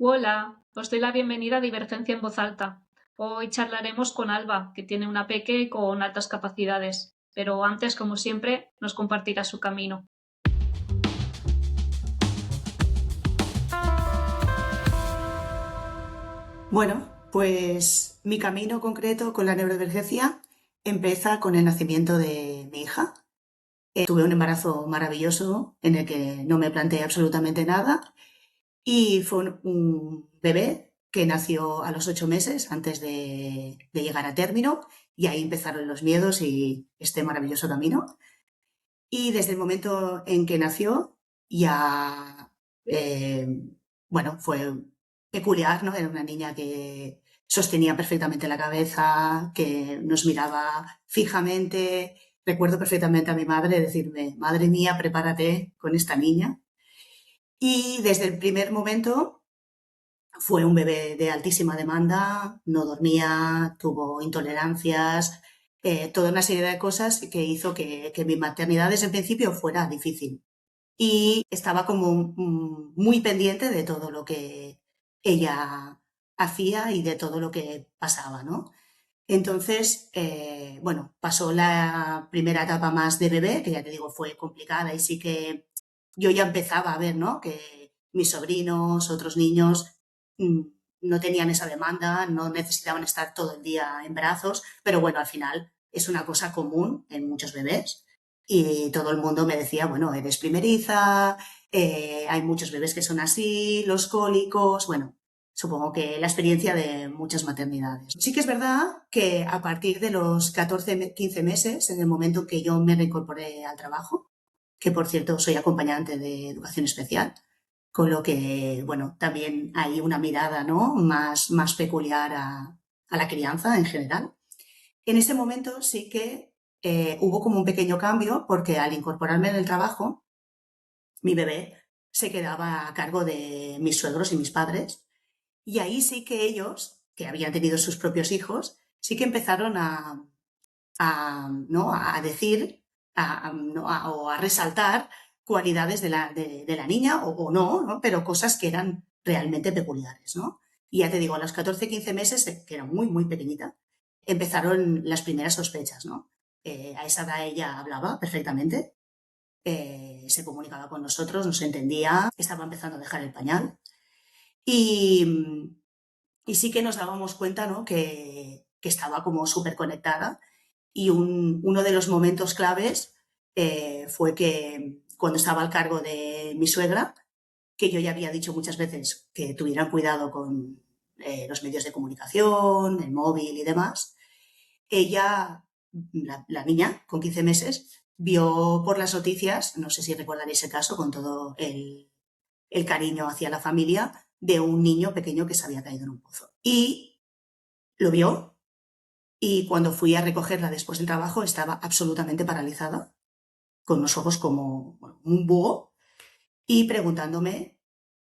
Hola, os doy la bienvenida a Divergencia en Voz Alta. Hoy charlaremos con Alba, que tiene una peque con altas capacidades, pero antes, como siempre, nos compartirá su camino. Bueno, pues mi camino concreto con la neurodivergencia empieza con el nacimiento de mi hija. Tuve un embarazo maravilloso en el que no me planteé absolutamente nada y fue un bebé que nació a los 8 meses antes de llegar a término y ahí empezaron los miedos y este maravilloso camino. Y desde el momento en que nació ya, eh, bueno, fue peculiar, ¿no? Era una niña que sostenía perfectamente la cabeza, que nos miraba fijamente. Recuerdo perfectamente a mi madre decirme, madre mía, prepárate con esta niña. Y desde el primer momento fue un bebé de altísima demanda, no dormía, tuvo intolerancias, toda una serie de cosas que hizo que mi maternidad desde el principio fuera difícil. Y estaba como muy pendiente de todo lo que ella hacía y de todo lo que pasaba, ¿no? Entonces, bueno, pasó la primera etapa más de bebé, que ya te digo fue complicada y sí que yo ya empezaba a ver, ¿no? Que mis sobrinos, otros niños, mm, no tenían esa demanda, no necesitaban estar todo el día en brazos, pero bueno, al final es una cosa común en muchos bebés y todo el mundo me decía, bueno, eres primeriza, hay muchos bebés que son así, los cólicos, bueno, supongo que la experiencia de muchas maternidades. Sí que es verdad que a partir de los 14, 15 meses, en el momento en que yo me reincorporé al trabajo, que por cierto soy acompañante de educación especial, con lo que, bueno, también hay una mirada, ¿no? Más peculiar a la crianza en general. En ese momento sí que hubo como un pequeño cambio porque al incorporarme en el trabajo, mi bebé se quedaba a cargo de mis suegros y mis padres y ahí sí que ellos, que habían tenido sus propios hijos, sí que empezaron ¿no? a decir ¿no? O a resaltar cualidades de la niña o no, ¿no? Pero cosas que eran realmente peculiares, ¿no? Y ya te digo, a los 14 15 meses, que era muy pequeñita, empezaron las primeras sospechas, ¿no? A esa edad ella hablaba perfectamente, se comunicaba con nosotros, nos entendía, estaba empezando a dejar el pañal y, y sí que nos dábamos cuenta, ¿no? Que estaba como súper conectada y uno de los momentos claves fue que cuando estaba al cargo de mi suegra, que yo ya había dicho muchas veces que tuvieran cuidado con los medios de comunicación, el móvil y demás, ella, la niña, con 15 meses, vio por las noticias, no sé si recordaréis ese caso, con todo el cariño hacia la familia, de un niño pequeño que se había caído en un pozo. Y lo vio y cuando fui a recogerla después del trabajo estaba absolutamente paralizada, con los ojos como bueno, un búho y preguntándome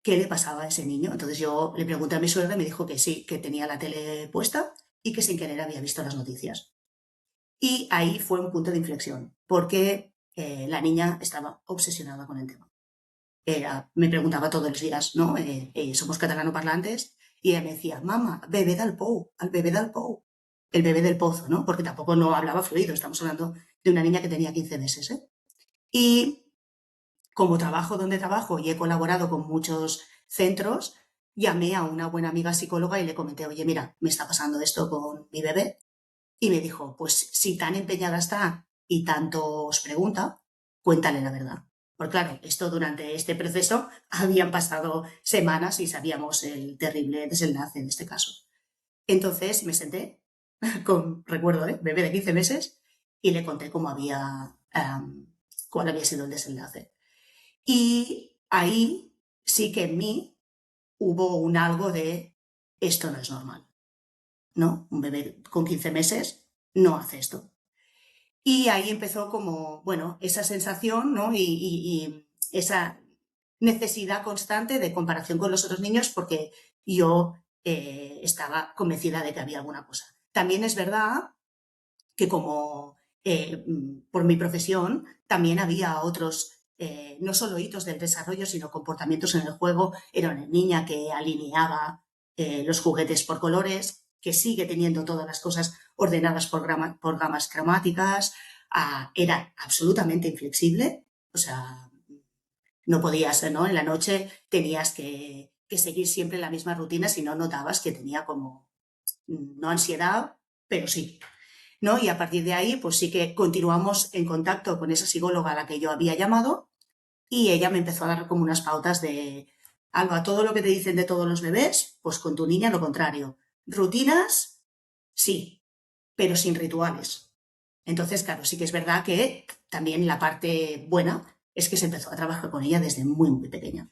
qué le pasaba a ese niño. Entonces yo le pregunté a mi suegra y me dijo que sí, que tenía la tele puesta y que sin querer había visto las noticias. Y ahí fue un punto de inflexión, porque la niña estaba obsesionada con el tema. Me preguntaba todos los días, ¿no? Somos catalanoparlantes, y ella me decía, mamá, bebé del pou, al bebé del pou, el bebé del pozo, ¿no? Porque tampoco no hablaba fluido, estamos hablando de una niña que tenía 15 meses, ¿eh? Y como trabajo donde trabajo y he colaborado con muchos centros, llamé a una buena amiga psicóloga y le comenté, oye, mira, me está pasando esto con mi bebé. Y me dijo, pues si tan empeñada está y tanto os pregunta, cuéntale la verdad. Porque claro, esto durante este proceso habían pasado semanas y sabíamos el terrible desenlace en este caso. Entonces me senté con, recuerdo, bebé de 15 meses y le conté cuál había sido el desenlace. Y ahí sí que en mí hubo un algo de esto no es normal, ¿no? Un bebé con 15 meses no hace esto. Y ahí empezó como, bueno, esa sensación, ¿no? Y esa necesidad constante de comparación con los otros niños porque yo estaba convencida de que había alguna cosa. También es verdad que como por mi profesión también había otros no solo hitos del desarrollo, sino comportamientos en el juego. Era una niña que alineaba los juguetes por colores, que sigue teniendo todas las cosas ordenadas por gamas cromáticas. Era absolutamente inflexible, o sea, no podías, ¿no? En la noche tenías que seguir siempre la misma rutina, si no notabas que tenía como, no ansiedad, pero sí, ¿no? Y a partir de ahí, pues sí que continuamos en contacto con esa psicóloga a la que yo había llamado y ella me empezó a dar como unas pautas de, Alba, todo lo que te dicen de todos los bebés, pues con tu niña lo contrario. Rutinas, sí, pero sin rituales. Entonces, claro, sí que es verdad que también la parte buena es que se empezó a trabajar con ella desde muy, muy pequeña.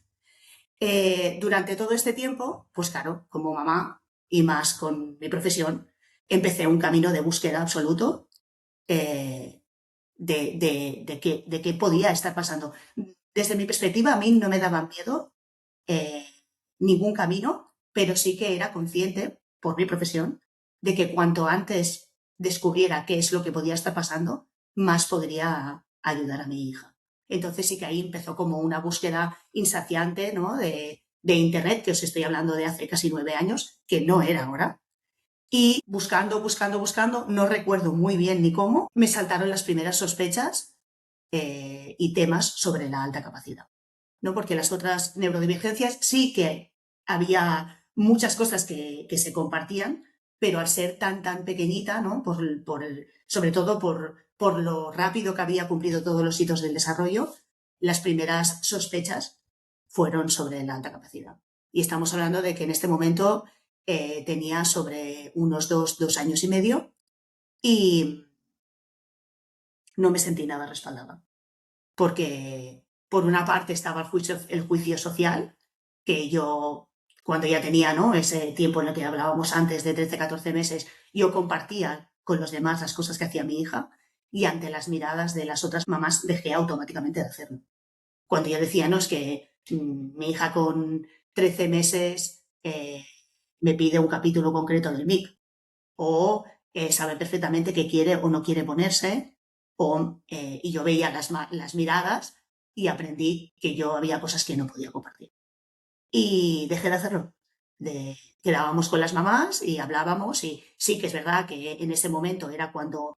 Durante todo este tiempo, pues claro, como mamá y más con mi profesión, empecé un camino de búsqueda absoluto eh, de qué podía estar pasando. Desde mi perspectiva, a mí no me daba miedo eh, ningún camino, pero sí que era consciente, por mi profesión, de que cuanto antes descubriera qué es lo que podía estar pasando, más podría ayudar a mi hija. Entonces sí que ahí empezó como una búsqueda insaciante, ¿no? de Internet, que os estoy hablando de hace casi 9 años, que no era ahora. Y buscando, buscando, buscando, no recuerdo muy bien ni cómo, me saltaron las primeras sospechas y temas sobre la alta capacidad. ¿No? Porque las otras neurodivergencias sí que había muchas cosas que se compartían, pero al ser tan, tan pequeñita, ¿no? Sobre todo por lo rápido que había cumplido todos los hitos del desarrollo, las primeras sospechas fueron sobre la alta capacidad. Y estamos hablando de que en este momento tenía sobre unos 2 años y medio y no me sentí nada respaldada. Porque por una parte estaba el juicio social, que yo, cuando ya tenía, ¿no? ese tiempo en el que hablábamos antes de 13, 14 meses, yo compartía con los demás las cosas que hacía mi hija y ante las miradas de las otras mamás dejé automáticamente de hacerlo. Cuando yo decía, no, es que mi hija con 13 meses me pide un capítulo concreto del MIC o sabe perfectamente qué quiere o no quiere ponerse, y yo veía las miradas y aprendí que yo había cosas que no podía compartir. Y dejé de hacerlo. Quedábamos con las mamás y hablábamos y sí que es verdad que en ese momento era cuando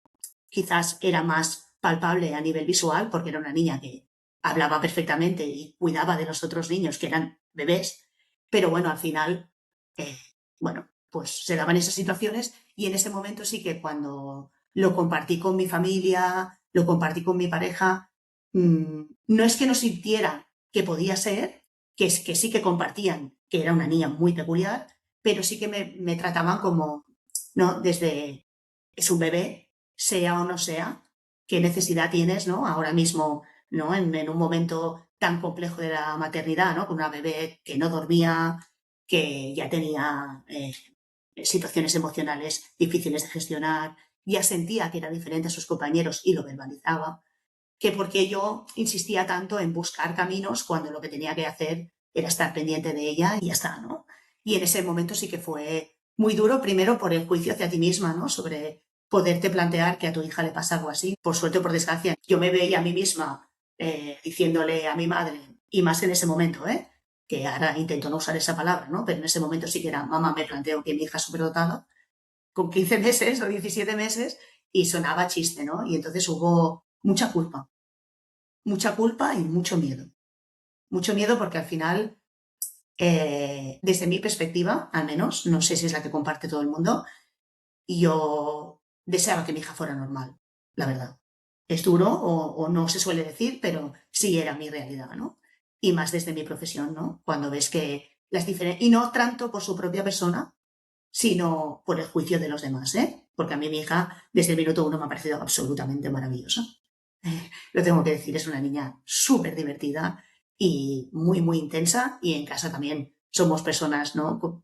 quizás era más palpable a nivel visual porque era una niña que hablaba perfectamente y cuidaba de los otros niños que eran bebés, pero bueno, al final, eh, bueno, pues se daban esas situaciones y en ese momento sí que cuando lo compartí con mi familia, lo compartí con mi pareja, no es que no sintiera que podía ser, que sí que compartían que era una niña muy peculiar, pero sí que me trataban como, no, desde, es un bebé, sea o no sea, qué necesidad tienes, ¿no? Ahora mismo, ¿no? En un momento tan complejo de la maternidad, ¿no? Con una bebé que no dormía, que ya tenía situaciones emocionales difíciles de gestionar, ya sentía que era diferente a sus compañeros y lo verbalizaba, que porque yo insistía tanto en buscar caminos cuando lo que tenía que hacer era estar pendiente de ella y ya está, ¿no? Y en ese momento sí que fue muy duro, primero por el juicio hacia ti misma, ¿no? Sobre poderte plantear que a tu hija le pasa algo así. Por suerte o por desgracia, yo me veía a mí misma diciéndole a mi madre, y más en ese momento, que ahora intento no usar esa palabra, ¿no? Pero en ese momento sí que era, mamá, me planteo que mi hija es superdotada, con 15 meses o 17 meses, y sonaba chiste, ¿no? Y entonces hubo mucha culpa y mucho miedo. Mucho miedo porque al final, desde mi perspectiva, al menos, no sé si es la que comparte todo el mundo, yo deseaba que mi hija fuera normal, la verdad. Es duro o no se suele decir, pero sí era mi realidad, ¿no? Y más desde mi profesión, ¿no? Cuando ves que las diferencias, y no tanto por su propia persona, sino por el juicio de los demás, ¿eh? Porque a mí mi hija desde el minuto uno me ha parecido absolutamente maravillosa. Lo tengo que decir, es una niña súper divertida y muy, muy intensa y en casa también somos personas, ¿no?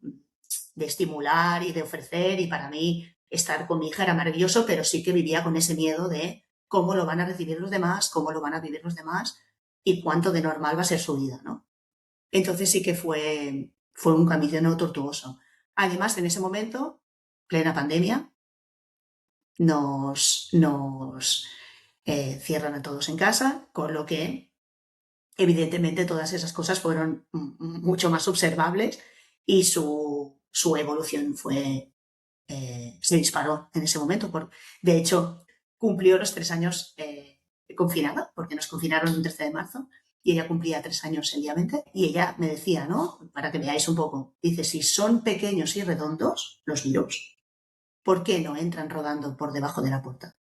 De estimular y de ofrecer y para mí estar con mi hija era maravilloso, pero sí que vivía con ese miedo de cómo lo van a recibir los demás, cómo lo van a vivir los demás y cuánto de normal va a ser su vida, ¿no? Entonces sí que fue un camino tortuoso. Además, en ese momento, plena pandemia, nos cierran a todos en casa, con lo que evidentemente todas esas cosas fueron mucho más observables y su evolución se disparó en ese momento. De hecho, cumplió los 3 años confinada, porque nos confinaron el 13 de marzo y ella cumplía 3 años el día 20. Y ella me decía, ¿no? Para que veáis un poco, dice, si son pequeños y redondos los virus, ¿por qué no entran rodando por debajo de la puerta?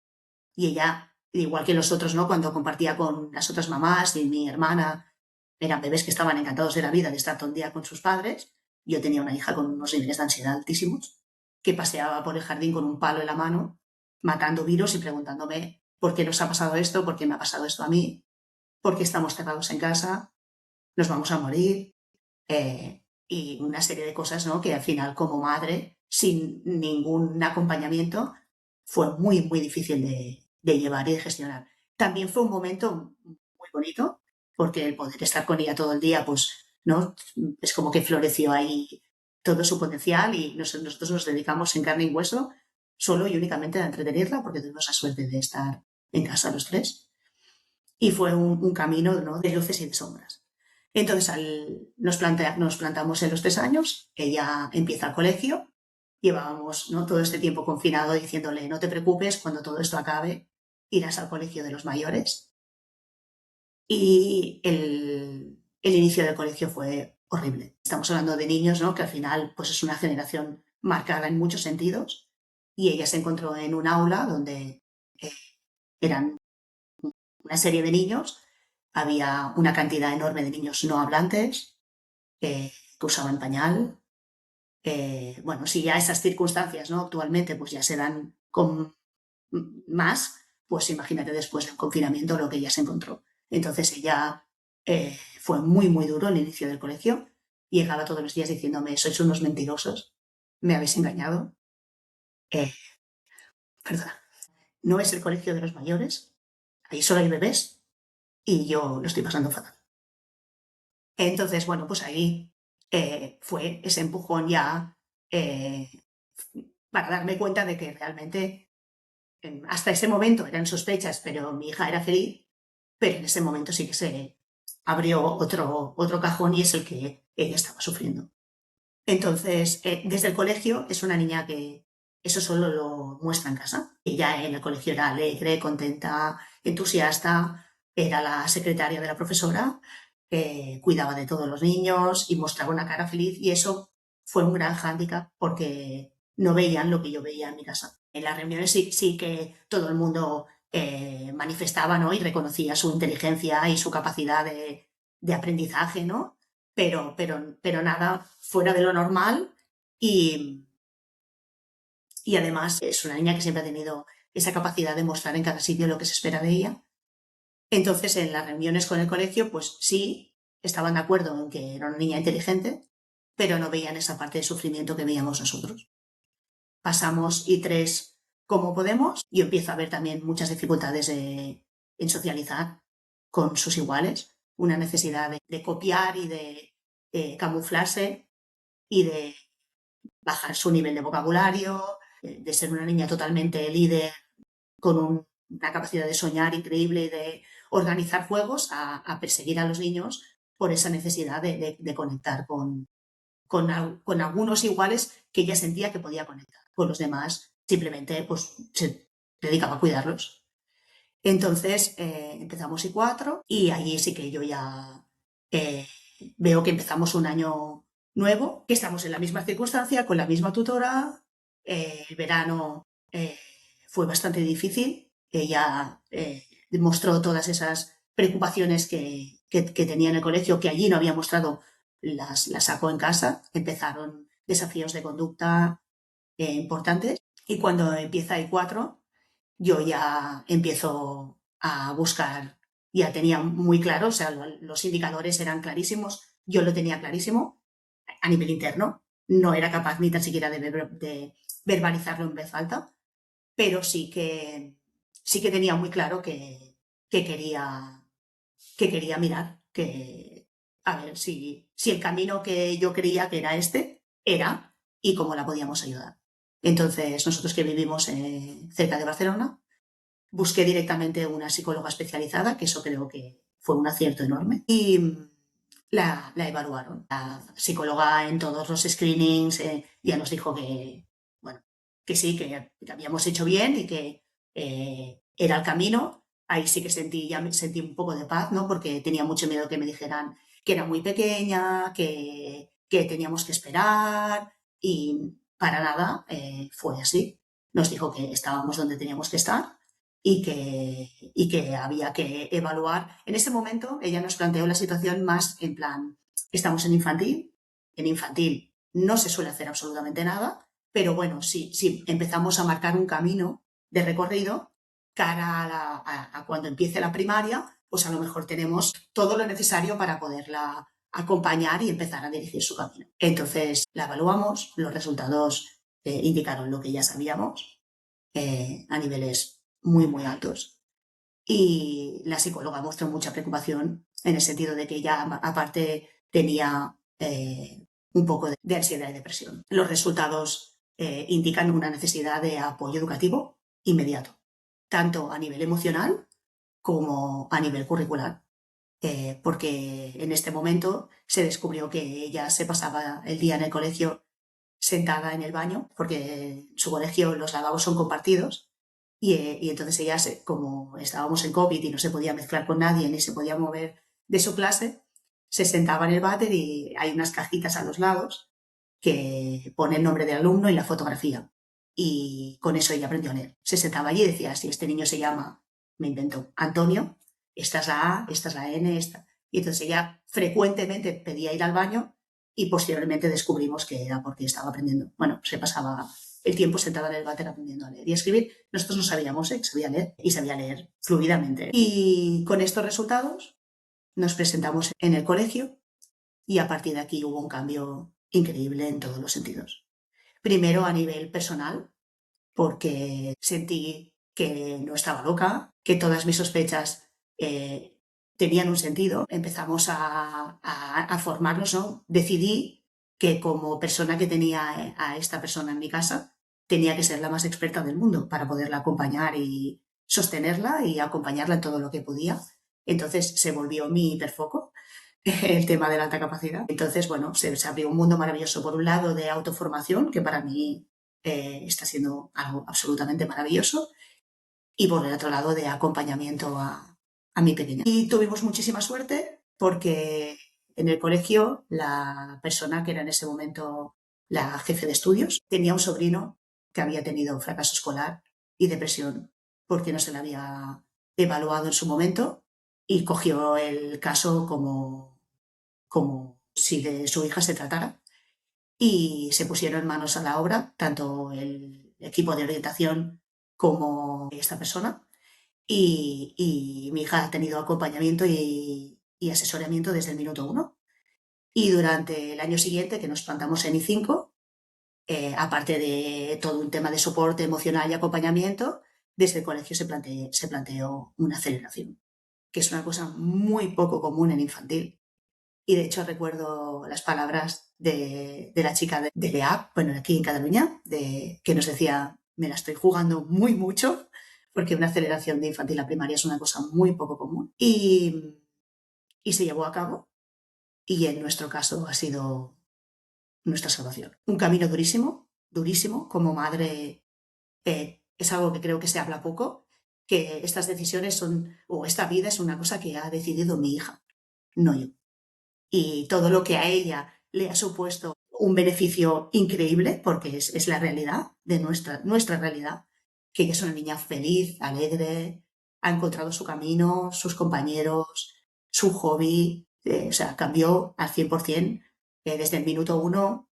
Y ella, igual que los otros, ¿no? Cuando compartía con las otras mamás y mi hermana, eran bebés que estaban encantados de la vida de estar todo el día con sus padres. Yo tenía una hija con unos niveles de ansiedad altísimos que paseaba por el jardín con un palo en la mano, matando virus y preguntándome por qué nos ha pasado esto, por qué me ha pasado esto a mí, por qué estamos cerrados en casa, nos vamos a morir, y una serie de cosas, ¿no? Que al final, como madre, sin ningún acompañamiento, fue muy, muy difícil de llevar y de gestionar. También fue un momento muy bonito, porque el poder estar con ella todo el día, pues, ¿no? Es como que floreció ahí todo su potencial y nosotros nos dedicamos en carne y hueso solo y únicamente a entretenerla, porque tuvimos la suerte de estar en casa los tres. Y fue un camino, ¿no? De luces y de sombras. Entonces nos plantamos en los 3 años, ella empieza el colegio, llevábamos, ¿no? Todo este tiempo confinado diciéndole, no te preocupes, cuando todo esto acabe, irás al colegio de los mayores. Y el inicio del colegio fue horrible. Estamos hablando de niños, ¿no? Que al final pues es una generación marcada en muchos sentidos, y ella se encontró en un aula donde eh, eran una serie de niños, había una cantidad enorme de niños no hablantes, que usaban pañal. Bueno, si ya esas circunstancias, ¿no? Actualmente pues ya se dan con más, pues imagínate después del confinamiento lo que ella se encontró. Entonces ella, fue muy, muy duro el inicio del colegio. Llegaba todos los días diciéndome, sois unos mentirosos, me habéis engañado. Eh, Perdona, no es el colegio de los mayores, ahí solo hay bebés y yo lo estoy pasando fatal. Entonces, bueno, pues ahí fue ese empujón ya, eh, para darme cuenta de que realmente hasta ese momento eran sospechas, pero mi hija era feliz, pero en ese momento sí que se abrió otro cajón y es el que ella estaba sufriendo. Entonces, desde el colegio es una niña que eso solo lo muestra en casa. Ella en el colegio era alegre, contenta, entusiasta, era la secretaria de la profesora, cuidaba de todos los niños y mostraba una cara feliz, y eso fue un gran hándicap porque no veían lo que yo veía en mi casa. En las reuniones sí que todo el mundo manifestaba, ¿no? Y reconocía su inteligencia y su capacidad de aprendizaje, ¿no? Pero nada fuera de lo normal, y, y además es una niña que siempre ha tenido esa capacidad de mostrar en cada sitio lo que se espera de ella. Entonces, en las reuniones con el colegio, pues sí, estaban de acuerdo en que era una niña inteligente, pero no veían esa parte de sufrimiento que veíamos nosotros. Pasamos I3 como podemos. Yo empiezo a ver también muchas dificultades en socializar con sus iguales, una necesidad de copiar y de camuflarse y de bajar su nivel de vocabulario, de ser una niña totalmente líder con una capacidad de soñar increíble y de organizar juegos, a perseguir a los niños por esa necesidad de conectar con algunos iguales que ella sentía que podía conectar. Con los demás simplemente pues, se dedicaba a cuidarlos. Entonces empezamos I4 y allí sí que yo ya veo que empezamos un año nuevo, que estamos en la misma circunstancia, con la misma tutora. El verano fue bastante difícil. Ella demostró todas esas preocupaciones que tenía en el colegio, que allí no había mostrado, las sacó en casa. Empezaron desafíos de conducta importantes, y cuando empieza I4 yo ya empiezo a buscar, ya tenía muy claro, o sea, los indicadores eran clarísimos, yo lo tenía clarísimo a nivel interno, no era capaz ni tan siquiera de verbalizarlo en voz alta, pero sí que tenía muy claro que quería, que quería mirar, que a ver si el camino que yo creía que era este era, y cómo la podíamos ayudar. Entonces, nosotros que vivimos cerca de Barcelona, busqué directamente una psicóloga especializada, que eso creo que fue un acierto enorme. Y la evaluaron. La psicóloga en todos los screenings ya nos dijo que, bueno, que sí, que habíamos hecho bien y que era el camino. Ahí sí que ya me sentí un poco de paz, ¿no? Porque tenía mucho miedo que me dijeran que era muy pequeña, que teníamos que esperar y para nada fue así. Nos dijo que estábamos donde teníamos que estar y que había que evaluar. En ese momento ella nos planteó la situación más en plan, estamos en infantil no se suele hacer absolutamente nada, pero bueno, sí empezamos a marcar un camino de recorrido cara a cuando empiece la primaria, pues a lo mejor tenemos todo lo necesario para poderla acompañar y empezar a dirigir su camino. Entonces la evaluamos, los resultados indicaron lo que ya sabíamos a niveles muy, muy altos. Y la psicóloga mostró mucha preocupación en el sentido de que ella, aparte, tenía un poco de ansiedad y depresión. Los resultados indican una necesidad de apoyo educativo inmediato, tanto a nivel emocional como a nivel curricular. Porque en este momento se descubrió que ella se pasaba el día en el colegio sentada en el baño, porque en su colegio los lavabos son compartidos, y entonces ella, como estábamos en COVID y no se podía mezclar con nadie ni se podía mover de su clase, se sentaba en el váter y hay unas cajitas a los lados que pone el nombre del alumno y la fotografía. Y con eso ella aprendió a leer. Se sentaba allí y decía, si este niño se llama, me invento, Antonio, esta es la A, esta es la N, esta. Y entonces ella frecuentemente pedía ir al baño y posteriormente descubrimos que era porque estaba aprendiendo. Bueno, se pasaba el tiempo sentada en el váter aprendiendo a leer y a escribir. Nosotros no sabíamos que sabía leer y sabía leer fluidamente. Y con estos resultados nos presentamos en el colegio y a partir de aquí hubo un cambio increíble en todos los sentidos. Primero a nivel personal, porque sentí que no estaba loca, que todas mis sospechas tenían un sentido. Empezamos a formarnos, ¿no? Decidí que como persona que tenía a esta persona en mi casa, tenía que ser la más experta del mundo para poderla acompañar y sostenerla y acompañarla en todo lo que podía. Entonces se volvió mi hiperfoco el tema de la alta capacidad. Entonces, bueno, se abrió un mundo maravilloso, por un lado, de autoformación, que para mí está siendo algo absolutamente maravilloso, y por el otro lado, de acompañamiento a mi pequeña. Y tuvimos muchísima suerte porque en el colegio la persona que era en ese momento la jefe de estudios tenía un sobrino que había tenido fracaso escolar y depresión porque no se le había evaluado en su momento y cogió el caso como si de su hija se tratara y se pusieron manos a la obra, tanto el equipo de orientación como esta persona. Y mi hija ha tenido acompañamiento y asesoramiento desde el minuto uno. Y durante el año siguiente, que nos plantamos en I5, aparte de todo un tema de soporte emocional y acompañamiento, desde el colegio se planteó una aceleración, que es una cosa muy poco común en infantil. Y de hecho recuerdo las palabras de la chica de l'EAP, bueno, aquí en Cataluña, que nos decía, me la estoy jugando muy mucho, porque una aceleración de infantil a primaria es una cosa muy poco común. Y se llevó a cabo y en nuestro caso ha sido nuestra salvación. Un camino durísimo, durísimo. Como madre es algo que creo que se habla poco, que estas decisiones son, o esta vida es una cosa que ha decidido mi hija, no yo. Y todo lo que a ella le ha supuesto un beneficio increíble, porque es la realidad de nuestra realidad, que ella es una niña feliz, alegre, ha encontrado su camino, sus compañeros, su hobby, o sea, cambió al 100%. Desde el minuto uno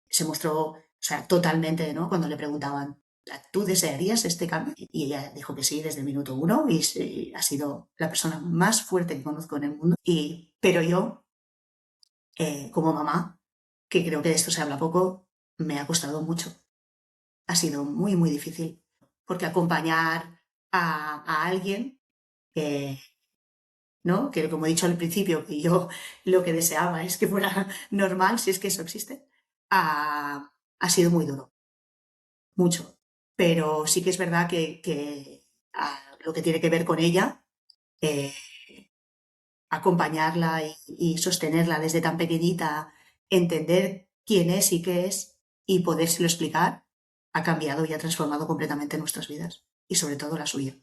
se mostró, o sea, totalmente, ¿no? Cuando le preguntaban, ¿tú desearías este cambio? Y ella dijo que sí desde el minuto uno y ha sido la persona más fuerte que conozco en el mundo. Pero yo, como mamá, que creo que de esto se habla poco, me ha costado mucho. Ha sido muy, muy difícil, porque acompañar a alguien, eh, ¿no? Que como he dicho al principio, que yo lo que deseaba es que fuera normal, si es que eso existe, ha sido muy duro, mucho. Pero sí que es verdad que lo que tiene que ver con ella, eh, acompañarla y sostenerla desde tan pequeñita, entender quién es y qué es y podérselo explicar, ha cambiado y ha transformado completamente nuestras vidas y sobre todo la suya.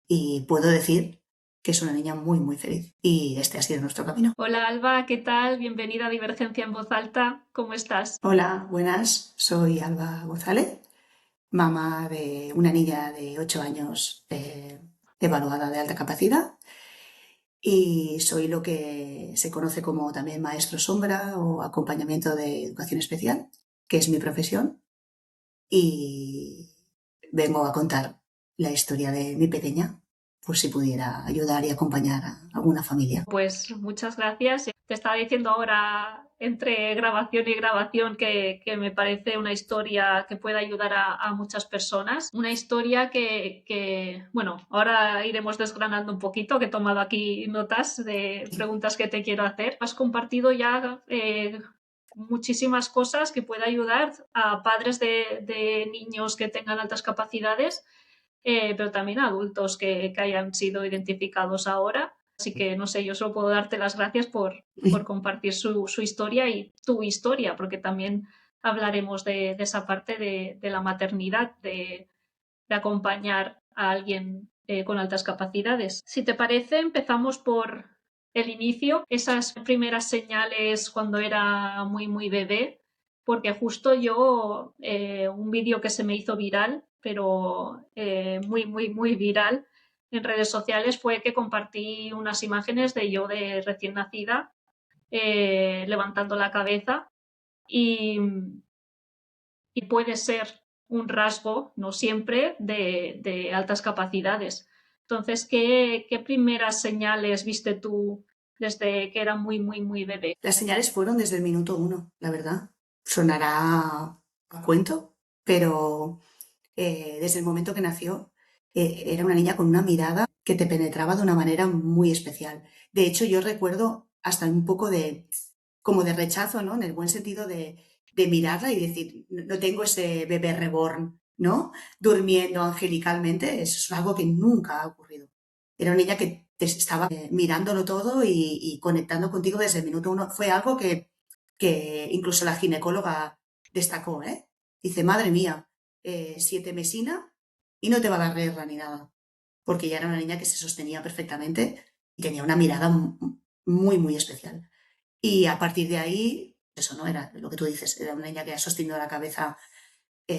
Y puedo decir que es una niña muy, muy feliz y este ha sido nuestro camino. Hola Alba, ¿qué tal? Bienvenida a Divergencia en Voz Alta. ¿Cómo estás? Hola, buenas, soy Alba González, mamá de una niña de 8 años evaluada de alta capacidad y soy lo que se conoce como también maestro sombra o acompañamiento de educación especial, que es mi profesión, y vengo a contar la historia de mi pequeña, por si pudiera ayudar y acompañar a alguna familia. Pues muchas gracias. Te estaba diciendo ahora, entre grabación y grabación, que me parece una historia que puede ayudar a muchas personas. Una historia bueno, ahora iremos desgranando un poquito, que he tomado aquí notas de preguntas que te quiero hacer. Has compartido ya muchísimas cosas que puede ayudar a padres de niños que tengan altas capacidades, pero también a adultos que hayan sido identificados ahora. Así que, no sé, yo solo puedo darte las gracias por compartir su historia y tu historia, porque también hablaremos de esa parte de la maternidad, de acompañar a alguien con altas capacidades. Si te parece, empezamos por el inicio, esas primeras señales cuando era muy, muy bebé, porque justo yo, un vídeo que se me hizo viral, pero muy, muy, muy viral en redes sociales, fue que compartí unas imágenes de yo de recién nacida, levantando la cabeza y, y puede ser un rasgo, no siempre, de altas capacidades. Entonces, ¿qué primeras señales viste tú desde que era muy, muy, muy bebé? Las señales fueron desde el minuto uno, la verdad. Sonará a cuento, pero desde el momento que nació era una niña con una mirada que te penetraba de una manera muy especial. De hecho, yo recuerdo hasta un poco de como de rechazo, ¿no? En el buen sentido de mirarla y decir, no tengo ese bebé reborn, ¿no? Durmiendo angelicalmente. Eso es algo que nunca ha ocurrido. Era una niña que te estaba mirándolo todo y conectando contigo desde el minuto uno. Fue algo que incluso la ginecóloga destacó, ¿eh? Dice, madre mía, 7 mesina y no te va a dar guerra ni nada. Porque ya era una niña que se sostenía perfectamente y tenía una mirada muy, muy especial. Y a partir de ahí, eso no era lo que tú dices, era una niña que ha sostenido la cabeza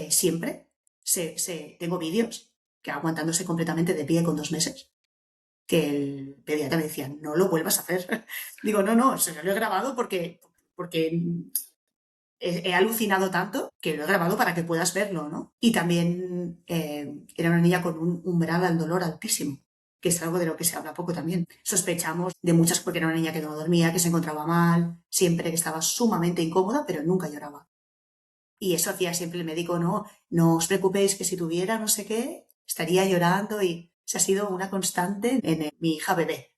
siempre. Tengo vídeos que aguantándose completamente de pie con 2 meses, que el pediatra me decía, no lo vuelvas a hacer. Digo, no, no, se lo he grabado porque he alucinado tanto que lo he grabado para que puedas verlo, ¿no? Y también era una niña con un umbral al dolor altísimo, que es algo de lo que se habla poco también. Sospechamos de muchas porque era una niña que no dormía, que se encontraba mal, siempre que estaba sumamente incómoda, pero nunca lloraba. Y eso hacía siempre el médico, no, no os preocupéis que si tuviera no sé qué, estaría llorando y se ha sido una constante en mi hija bebé.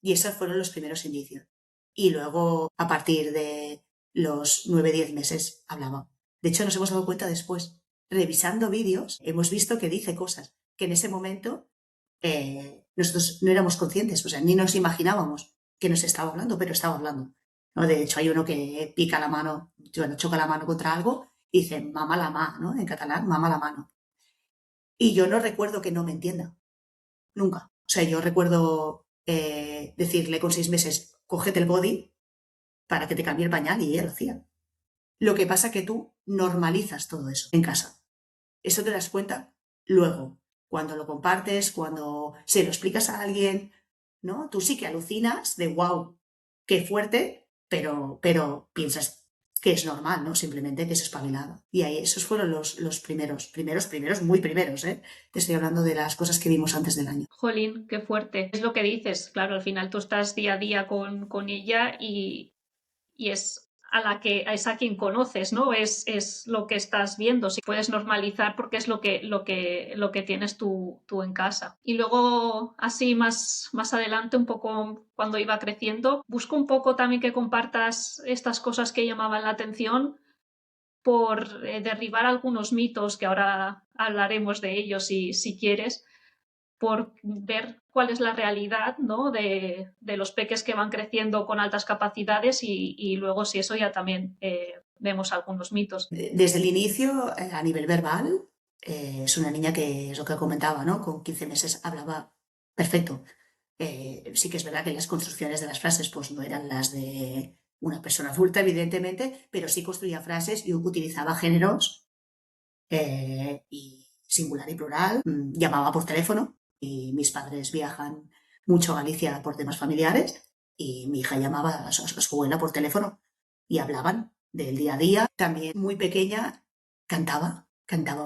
Y esos fueron los primeros indicios. Y luego, a partir de los 9, 10 meses, hablaba. De hecho, nos hemos dado cuenta después. Revisando vídeos, hemos visto que dice cosas que en ese momento nosotros no éramos conscientes, o sea, ni nos imaginábamos que nos estaba hablando, pero estaba hablando, ¿no? De hecho, hay uno que pica la mano, bueno, choca la mano contra algo y dice, mama la ma, ¿no? En catalán, mama la mano. Y yo no recuerdo que no me entienda, nunca. O sea, yo recuerdo decirle con 6 meses, cógete el body para que te cambie el pañal y ella lo hacía. Lo que pasa que tú normalizas todo eso en casa. Eso te das cuenta luego, cuando lo compartes, cuando se lo explicas a alguien, ¿no? Tú sí que alucinas de wow, qué fuerte, pero piensas que es normal, ¿no? Simplemente que es espabilado. Y ahí esos fueron los primeros, muy primeros, ¿eh? Te estoy hablando de las cosas que vimos antes del año. Jolín, qué fuerte. Es lo que dices, claro, al final tú estás día a día con ella y es a quien conoces, ¿no? Es lo que estás viendo. Si puedes normalizar porque es lo que tienes tú en casa. Y luego, así más adelante, un poco cuando iba creciendo, busco un poco también que compartas estas cosas que llamaban la atención por derribar algunos mitos, que ahora hablaremos de ellos si quieres, por ver cuál es la realidad, ¿no? de los peques que van creciendo con altas capacidades y luego si eso ya también vemos algunos mitos. Desde el inicio, a nivel verbal, es una niña que es lo que comentaba, ¿no? Con 15 meses hablaba perfecto. Sí que es verdad que las construcciones de las frases pues no eran las de una persona adulta, evidentemente, pero sí construía frases y utilizaba géneros y singular y plural. Llamaba por teléfono y mis padres viajan mucho a Galicia por temas familiares y mi hija llamaba a su abuela por teléfono y hablaban del día a día. También muy pequeña cantaba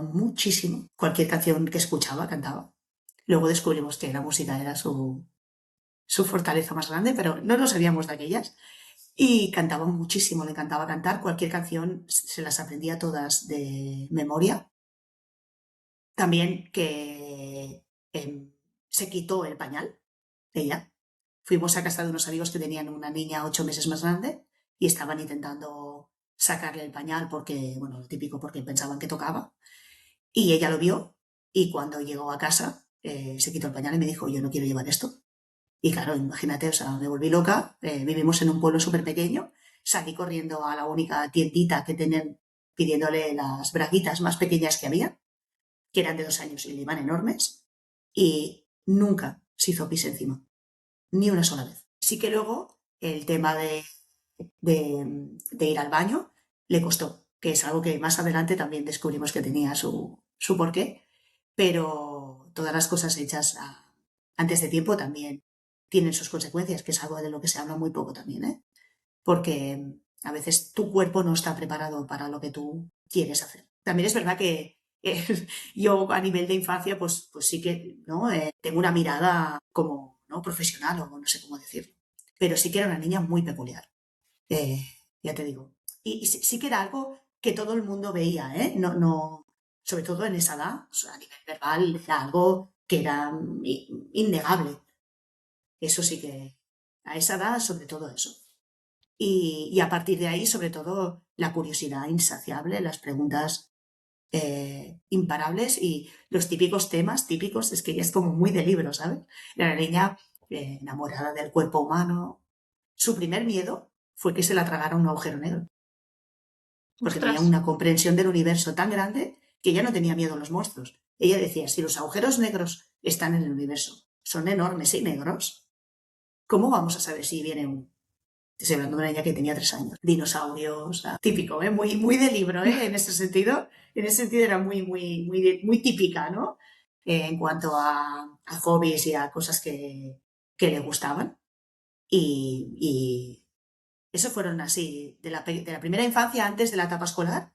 muchísimo. Cualquier canción que escuchaba cantaba. Luego descubrimos que la música era su fortaleza más grande, pero no lo sabíamos de aquellas. Y cantaba muchísimo, le encantaba cantar. Cualquier canción se las aprendía todas de memoria. También que se quitó el pañal, ella. Fuimos a casa de unos amigos que tenían una niña 8 meses más grande y estaban intentando sacarle el pañal porque, bueno, lo típico, porque pensaban que tocaba. Y ella lo vio y cuando llegó a casa se quitó el pañal y me dijo, yo no quiero llevar esto. Y claro, imagínate, o sea, me volví loca. Vivimos en un pueblo súper pequeño. Salí corriendo a la única tiendita que tenían pidiéndole las braguitas más pequeñas que había, que eran de 2 años y le iban enormes. Y nunca se hizo pis encima, ni una sola vez. Sí que luego el tema de ir al baño le costó, que es algo que más adelante también descubrimos que tenía su porqué, pero todas las cosas hechas antes de tiempo también tienen sus consecuencias, que es algo de lo que se habla muy poco también, ¿eh? Porque a veces tu cuerpo no está preparado para lo que tú quieres hacer. También es verdad que yo a nivel de infancia, pues sí que ¿no? Tengo una mirada como ¿no? profesional o no sé cómo decirlo, pero sí que era una niña muy peculiar, eh, ya te digo. Y sí que era algo que todo el mundo veía, ¿eh? No, no, sobre todo en esa edad, o sea, a nivel verbal, era algo que era innegable. Eso sí que, a esa edad, sobre todo eso. Y a partir de ahí, sobre todo, la curiosidad insaciable, las preguntas imparables y los típicos temas típicos, es que ella es como muy de libro, ¿sabes? La niña enamorada del cuerpo humano. Su primer miedo fue que se la tragara un agujero negro, porque tenía Ostras, una comprensión del universo tan grande que ella no tenía miedo a los monstruos. Ella decía, si los agujeros negros están en el universo, son enormes y negros, ¿cómo vamos a saber si viene un... Estoy hablando de una niña que tenía 3 años. Dinosaurios, típico, ¿eh? Muy, muy de libro, ¿eh? En ese sentido. En ese sentido era muy, muy, muy, muy típica, ¿no? En cuanto a hobbies y a cosas que le gustaban. Y eso fueron así, de la primera infancia antes de la etapa escolar,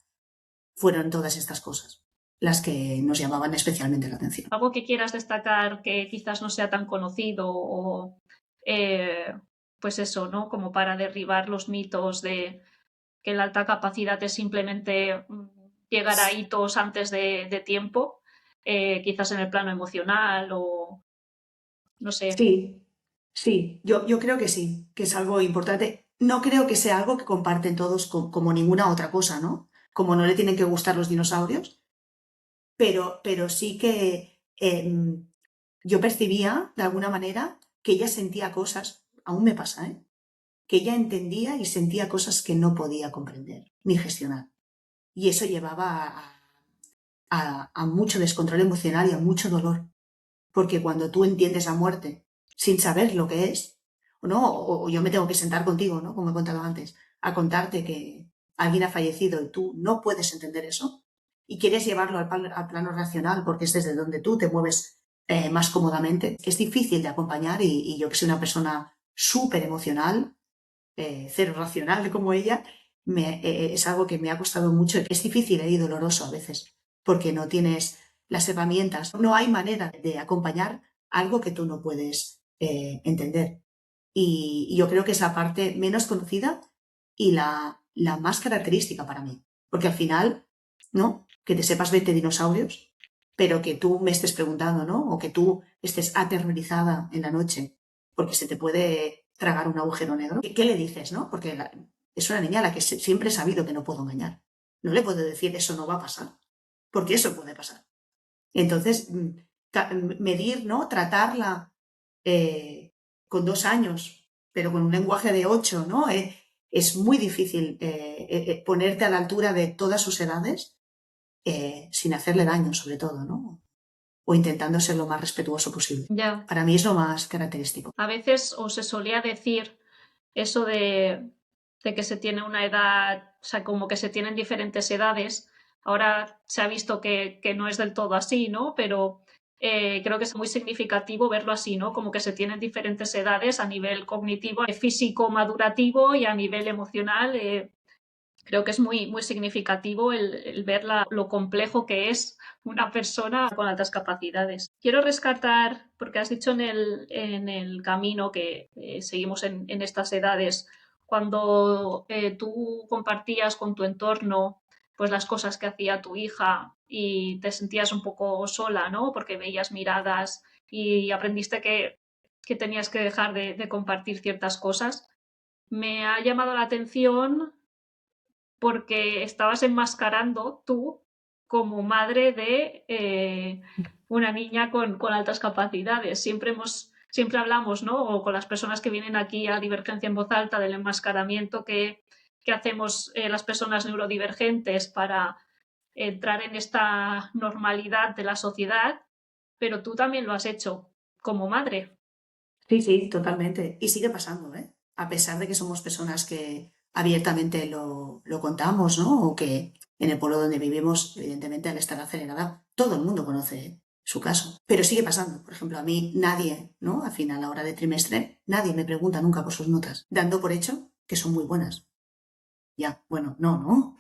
fueron todas estas cosas las que nos llamaban especialmente la atención. algo que quieras destacar que quizás no sea tan conocido o eh, pues eso, ¿no? Como para derribar los mitos de que la alta capacidad es simplemente llegar a hitos antes de tiempo, quizás en el plano emocional o no sé. Sí, sí, yo creo que sí, que es algo importante. No creo que sea algo que comparten todos como ninguna otra cosa, ¿no? Como no le tienen que gustar los dinosaurios, pero sí que yo percibía de alguna manera que ella sentía cosas, aún me pasa, ¿eh? Que ella entendía y sentía cosas que no podía comprender ni gestionar. Y eso llevaba a mucho descontrol emocional y a mucho dolor. Porque cuando tú entiendes la muerte sin saber lo que es, ¿no? O yo me tengo que sentar contigo, ¿no? Como he contado antes, a contarte que alguien ha fallecido y tú no puedes entender eso y quieres llevarlo al plano racional porque es desde donde tú te mueves más cómodamente, es difícil de acompañar y yo que soy una persona súper emocional, cero racional como ella, es algo que me ha costado mucho. Es difícil y doloroso a veces, porque no tienes las herramientas, no hay manera de acompañar algo que tú no puedes entender. Y yo creo que es la parte menos conocida y la más característica para mí, porque al final, ¿no? Que te sepas 20 dinosaurios, pero que tú me estés preguntando, ¿no? O que tú estés aterrorizada en la noche porque se te puede tragar un agujero negro. ¿Qué le dices, no? Porque es una niña a la que siempre he sabido que no puedo engañar. No le puedo decir eso no va a pasar, porque eso puede pasar. Entonces, medir, ¿no? Tratarla eh, con 2 años, pero con un lenguaje de 8, ¿no? Es muy difícil ponerte a la altura de todas sus edades sin hacerle daño, sobre todo, ¿no? O intentando ser lo más respetuoso posible. Ya. Para mí es lo más característico. A veces o se solía decir eso de que se tiene una edad, o sea, como que se tienen diferentes edades. Ahora se ha visto que no es del todo así, ¿no? Pero creo que es muy significativo verlo así, ¿no? Como que se tienen diferentes edades a nivel cognitivo, físico, madurativo y a nivel emocional. Creo que es muy significativo el ver lo complejo que es una persona con altas capacidades. Quiero rescatar, porque has dicho en el camino que seguimos en estas edades, cuando tú compartías con tu entorno pues las cosas que hacía tu hija y te sentías un poco sola, ¿no? Porque veías miradas y aprendiste que tenías que dejar de compartir ciertas cosas. Me ha llamado la atención porque estabas enmascarando tú como madre de una niña con altas capacidades. Siempre hablamos, ¿no? O con las personas que vienen aquí a Divergencia en Voz Alta del enmascaramiento que hacemos las personas neurodivergentes para entrar en esta normalidad de la sociedad, pero tú también lo has hecho como madre. Sí, sí, totalmente. Y sigue pasando, ¿eh? A pesar de que somos personas que abiertamente lo contamos, ¿no? O que en el pueblo donde vivimos, evidentemente, al estar acelerada, todo el mundo conoce su caso. Pero sigue pasando. Por ejemplo, a mí nadie, ¿no? Al final, a la hora de trimestre, nadie me pregunta nunca por sus notas, dando por hecho que son muy buenas. Ya, bueno, no, ¿no?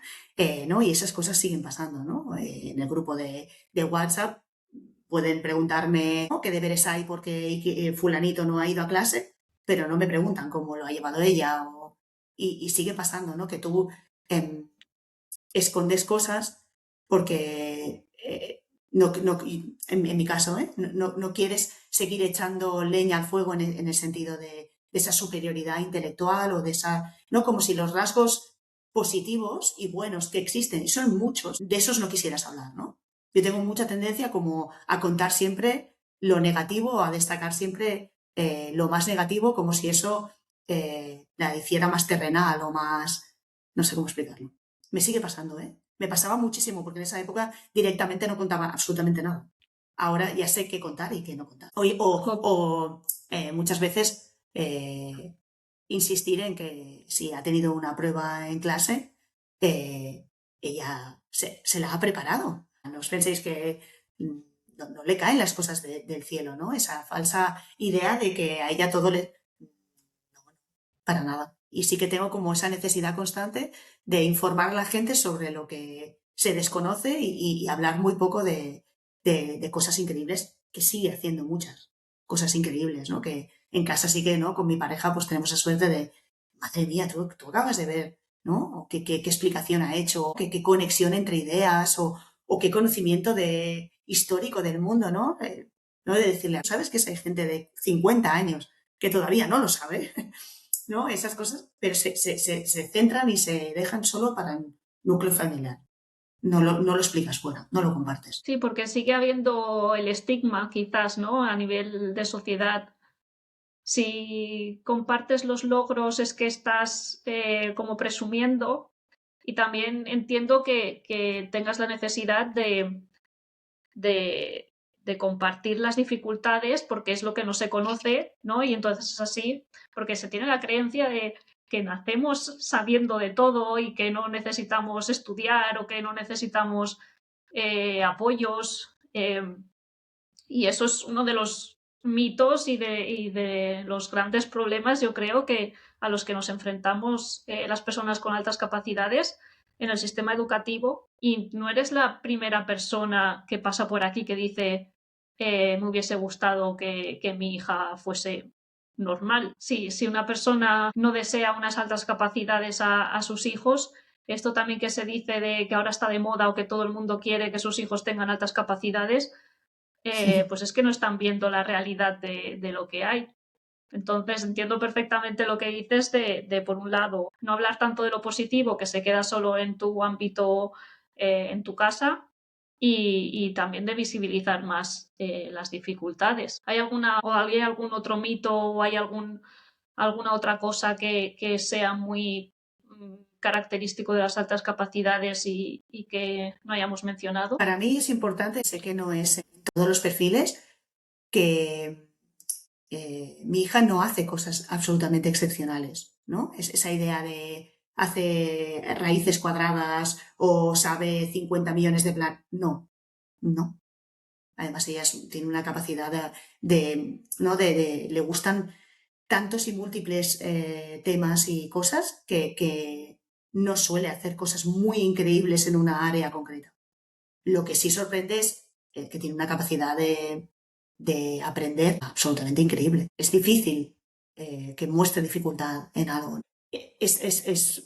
¿No? Y esas cosas siguen pasando, ¿no? En el grupo de WhatsApp pueden preguntarme, ¿no?, qué deberes hay porque fulanito no ha ido a clase, pero no me preguntan cómo lo ha llevado ella. Y sigue pasando, ¿no? Que tú em, escondes cosas porque, en mi caso, no quieres seguir echando leña al fuego en el sentido de esa superioridad intelectual o de esa, no, como si los rasgos positivos y buenos que existen, y son muchos, de esos no quisieras hablar, ¿no? Yo tengo mucha tendencia como a contar siempre lo negativo, a destacar siempre lo más negativo, como si eso la hiciera más terrenal o más, no sé cómo explicarlo. Me sigue pasando, ¿eh? Me pasaba muchísimo porque en esa época directamente no contaba absolutamente nada. Ahora ya sé qué contar y qué no contar. Muchas veces insistir en que si ha tenido una prueba en clase, eh, ella se la ha preparado. No os penséis que no le caen las cosas del cielo, ¿no? Esa falsa idea de que a ella todo le... No, para nada. Y sí que tengo como esa necesidad constante de informar a la gente sobre lo que se desconoce y hablar muy poco de cosas increíbles, que sigue haciendo muchas cosas increíbles, ¿no? Que en casa sí que, ¿no? Con mi pareja pues tenemos la suerte de, madre mía, tú acabas de ver, ¿no? ¿Qué explicación ha hecho? ¿Qué conexión entre ideas? ¿O qué conocimiento histórico del mundo, ¿no? ¿No? De decirle, ¿sabes que hay gente de 50 años que todavía no lo sabe? ¿No? Esas cosas, pero se centran y se dejan solo para el núcleo familiar. No lo explicas fuera, no lo compartes. Sí, porque sigue habiendo el estigma, quizás, ¿no? A nivel de sociedad. Si compartes los logros es que estás como presumiendo y también entiendo que tengas la necesidad de compartir las dificultades porque es lo que no se conoce, ¿no? Y entonces es así, porque se tiene la creencia de que nacemos sabiendo de todo y que no necesitamos estudiar o que no necesitamos apoyos. Y eso es uno de los mitos y de los grandes problemas, yo creo, que a los que nos enfrentamos las personas con altas capacidades en el sistema educativo. Y no eres la primera persona que pasa por aquí que dice me hubiese gustado que mi hija fuese normal. Sí, si una persona no desea unas altas capacidades a sus hijos, esto también que se dice de que ahora está de moda o que todo el mundo quiere que sus hijos tengan altas capacidades, pues es que no están viendo la realidad de lo que hay. Entonces entiendo perfectamente lo que dices de, por un lado, no hablar tanto de lo positivo que se queda solo en tu ámbito, en tu casa, y también de visibilizar más las dificultades. ¿Hay algún otro mito o hay alguna otra cosa que sea muy característico de las altas capacidades y que no hayamos mencionado? Para mí es importante, sé que no es en todos los perfiles, que mi hija no hace cosas absolutamente excepcionales, ¿no? Es esa idea de hace raíces cuadradas o sabe 50 millones de plan. No, no. Además, ella tiene una capacidad ¿no? Le gustan tantos y múltiples temas y cosas que no suele hacer cosas muy increíbles en una área concreta. Lo que sí sorprende es que tiene una capacidad de aprender absolutamente increíble. Es difícil que muestre dificultad en algo.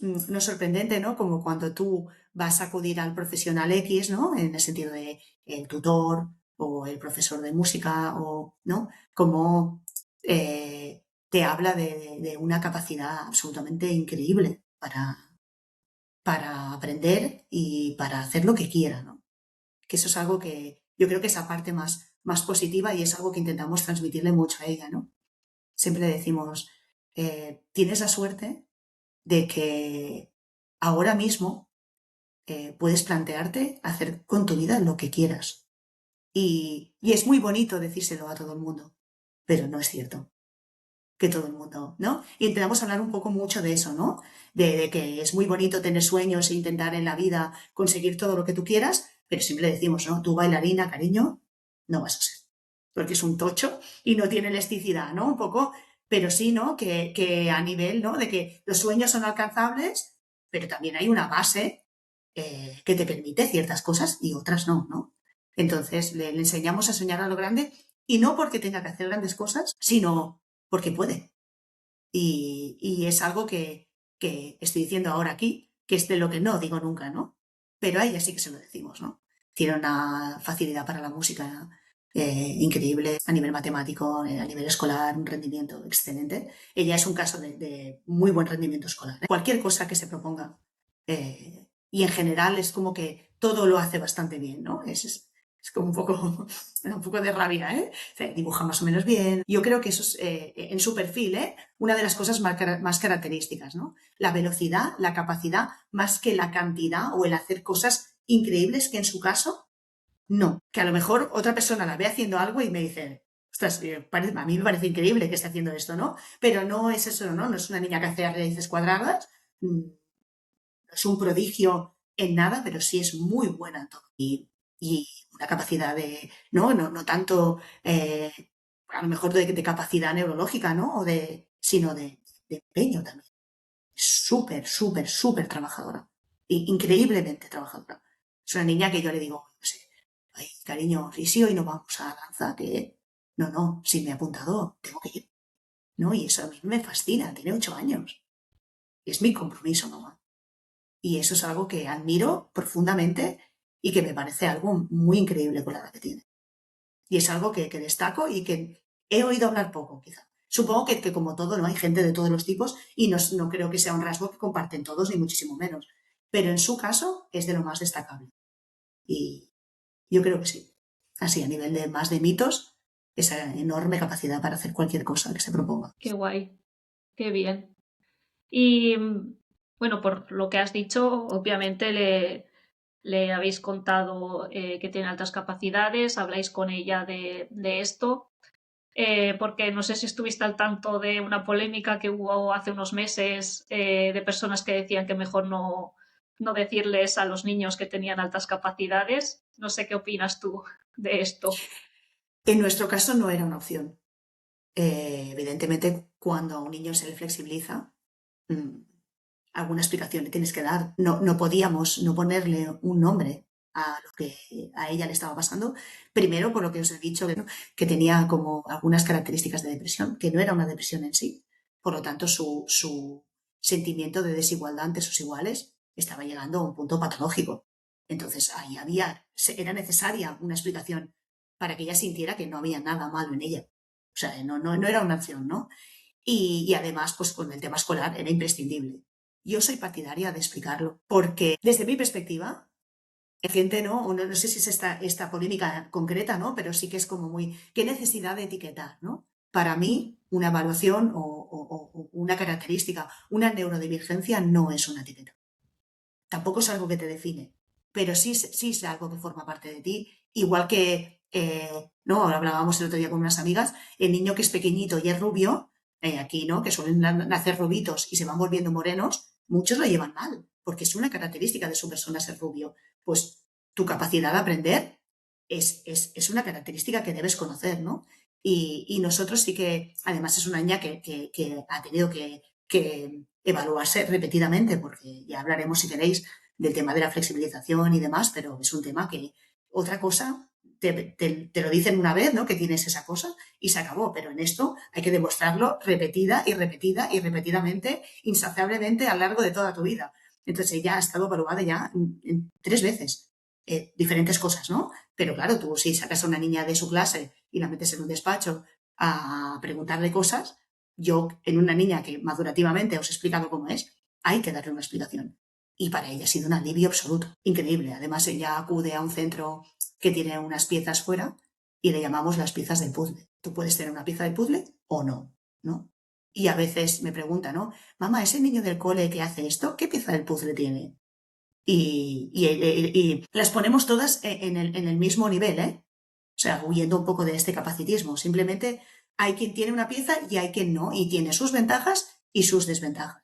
No sorprendente, ¿no? Como cuando tú vas a acudir al profesional X, ¿no? En el sentido de el tutor o el profesor de música, o, ¿no? Como te habla de una capacidad absolutamente increíble para aprender y para hacer lo que quiera, ¿no? Que eso es algo que yo creo que es la parte más positiva y es algo que intentamos transmitirle mucho a ella, ¿no? Siempre le decimos, tienes la suerte de que ahora mismo puedes plantearte hacer con tu vida lo que quieras. Y es muy bonito decírselo a todo el mundo, pero no es cierto que todo el mundo, ¿no? Y intentamos hablar un poco mucho de eso, ¿no? De que es muy bonito tener sueños e intentar en la vida conseguir todo lo que tú quieras, pero siempre le decimos, ¿no? Tu bailarina, cariño, no vas a ser. Porque es un tocho y no tiene elasticidad, ¿no? Un poco, pero sí, ¿no? Que a nivel, ¿no? De que los sueños son alcanzables, pero también hay una base que te permite ciertas cosas y otras no, ¿no? Entonces le enseñamos a soñar a lo grande y no porque tenga que hacer grandes cosas, sino porque puede. Y es algo que estoy diciendo ahora aquí, que es de lo que no digo nunca, ¿no? Pero a ella sí que se lo decimos, ¿no? Tiene una facilidad para la música increíble a nivel matemático, a nivel escolar, un rendimiento excelente. Ella es un caso de muy buen rendimiento escolar. Cualquier cosa que se proponga. Y en general es como que todo lo hace bastante bien, ¿no? Es como un poco de rabia, ¿eh? Se dibuja más o menos bien. Yo creo que eso es en su perfil, ¿eh? Una de las cosas más características, ¿no? La velocidad, la capacidad, más que la cantidad o el hacer cosas increíbles que en su caso, no. Que a lo mejor otra persona la ve haciendo algo y me dice, ostras, a mí me parece increíble que esté haciendo esto, ¿no? Pero no es eso, ¿no? No es una niña que hace raíces cuadradas, no es un prodigio en nada, pero sí es muy buena en todo. Y una capacidad no tanto a lo mejor de capacidad neurológica, ¿no? Sino de empeño también. Es súper, súper, súper trabajadora. Increíblemente trabajadora. Es una niña que yo le digo, no sé, ay, cariño, y si hoy no vamos a danza, que no, si me he apuntado, tengo que ir. ¿No? Y eso a mí me fascina, tiene 8 años. Es mi compromiso, mamá. Y eso es algo que admiro profundamente y que me parece algo muy increíble con la edad que tiene. Y es algo que destaco y que he oído hablar poco, quizá. Supongo que como todo, ¿no? Hay gente de todos los tipos y no creo que sea un rasgo que comparten todos, ni muchísimo menos. Pero en su caso es de lo más destacable. Y yo creo que sí. Así, a nivel de más de mitos, esa enorme capacidad para hacer cualquier cosa que se proponga. Qué guay, qué bien. Y bueno, por lo que has dicho, obviamente le habéis contado que tiene altas capacidades, habláis con ella de esto, porque no sé si estuviste al tanto de una polémica que hubo hace unos meses de personas que decían que mejor no decirles a los niños que tenían altas capacidades. No sé qué opinas tú de esto. En nuestro caso no era una opción. Evidentemente, cuando a un niño se le flexibiliza, mm, alguna explicación le tienes que dar. No podíamos no ponerle un nombre a lo que a ella le estaba pasando. Primero, por lo que os he dicho, que tenía como algunas características de depresión, que no era una depresión en sí. Por lo tanto, su sentimiento de desigualdad ante sus iguales estaba llegando a un punto patológico. Entonces, ahí era necesaria una explicación para que ella sintiera que no había nada malo en ella. O sea, no era una opción, ¿no? Y además, pues con el tema escolar era imprescindible. Yo soy partidaria de explicarlo, porque desde mi perspectiva, gente, ¿no? O no sé si es esta polémica concreta, ¿no? Pero sí que es como muy, ¿qué necesidad de etiquetar, ¿no? Para mí, una evaluación o una característica, una neurodivergencia no es una etiqueta. Tampoco es algo que te define, pero sí es algo que forma parte de ti, igual que, ¿no? Ahora hablábamos el otro día con unas amigas, el niño que es pequeñito y es rubio, aquí, ¿no? Que suelen nacer rubitos y se van volviendo morenos, muchos lo llevan mal, porque es una característica de su persona ser rubio. Pues tu capacidad de aprender es una característica que debes conocer, ¿no? Y nosotros sí que, además es una niña que ha tenido que evaluarse repetidamente, porque ya hablaremos, si queréis, del tema de la flexibilización y demás, pero es un tema que otra cosa te lo dicen una vez, ¿no? Que tienes esa cosa y se acabó, pero en esto hay que demostrarlo repetida y repetida y repetidamente, insaciablemente a lo largo de toda tu vida. Entonces ella ha estado evaluada ya en 3 veces. Diferentes cosas, ¿no? Pero claro, tú si sacas a una niña de su clase y la metes en un despacho a preguntarle cosas, yo en una niña que madurativamente os he explicado cómo es, hay que darle una explicación. Y para ella ha sido un alivio absoluto, increíble. Además, ella acude a un centro que tiene unas piezas fuera y le llamamos las piezas del puzzle. Tú puedes tener una pieza del puzzle o no, ¿no? Y a veces me pregunta, ¿no? Mamá, ese niño del cole que hace esto, ¿qué pieza del puzzle tiene? Y las ponemos todas en el mismo nivel, ¿eh? O sea, huyendo un poco de este capacitismo. Simplemente hay quien tiene una pieza y hay quien no, y tiene sus ventajas y sus desventajas.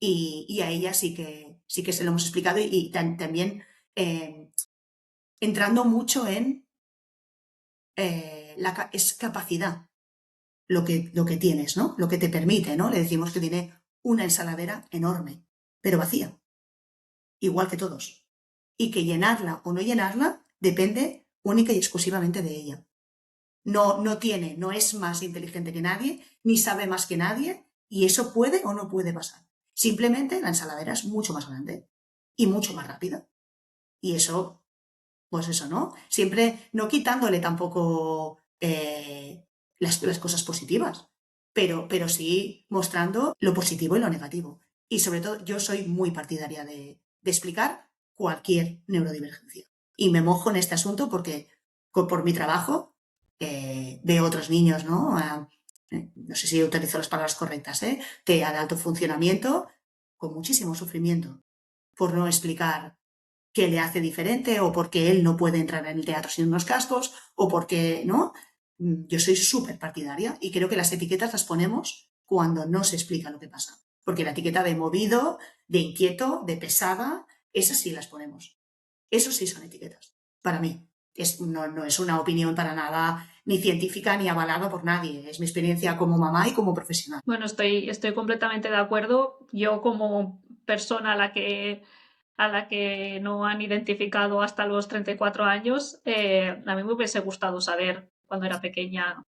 Y a ella sí que se lo hemos explicado también eh, entrando mucho en es capacidad lo que tienes, ¿no? Lo que te permite, ¿no? Le decimos que tiene una ensaladera enorme, pero vacía, igual que todos. Y que llenarla o no llenarla depende única y exclusivamente de ella. No es más inteligente que nadie, ni sabe más que nadie, y eso puede o no puede pasar. Simplemente la ensaladera es mucho más grande y mucho más rápida. Y eso, pues eso, ¿no? Siempre no quitándole tampoco las cosas positivas, pero sí mostrando lo positivo y lo negativo. Y sobre todo, yo soy muy partidaria de explicar cualquier neurodivergencia. Y me mojo en este asunto porque por mi trabajo veo otros niños, ¿no? No sé si utilizo las palabras correctas, ¿eh? De alto funcionamiento con muchísimo sufrimiento por no explicar qué le hace diferente o porque él no puede entrar en el teatro sin unos cascos o porque, ¿no? Yo soy súper partidaria y creo que las etiquetas las ponemos cuando no se explica lo que pasa. Porque la etiqueta de movido, de inquieto, de pesada, esas sí las ponemos. Eso sí son etiquetas, para mí. No es una opinión para nada ni científica ni avalada por nadie. Es mi experiencia como mamá y como profesional. Bueno, estoy completamente de acuerdo. Yo como persona a la que no han identificado hasta los 34 años, a mí me hubiese gustado saber cuando era pequeña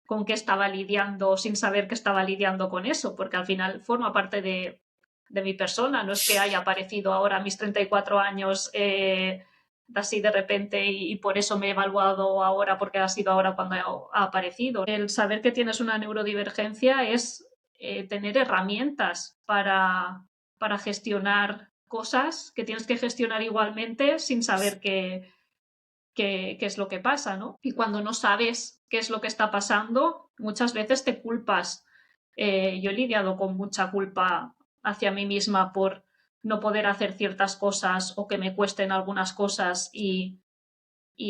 con qué estaba lidiando sin saber que estaba lidiando con eso, porque al final forma parte de mi persona. No es que haya aparecido ahora a mis 34 años así de repente y por eso me he evaluado ahora porque ha sido ahora cuando ha aparecido. El saber que tienes una neurodivergencia es tener herramientas para gestionar cosas que tienes que gestionar igualmente sin saber qué es lo que pasa, ¿no? Y cuando no sabes qué es lo que está pasando, muchas veces te culpas. Yo he lidiado con mucha culpa hacia mí misma por no poder hacer ciertas cosas o que me cuesten algunas cosas y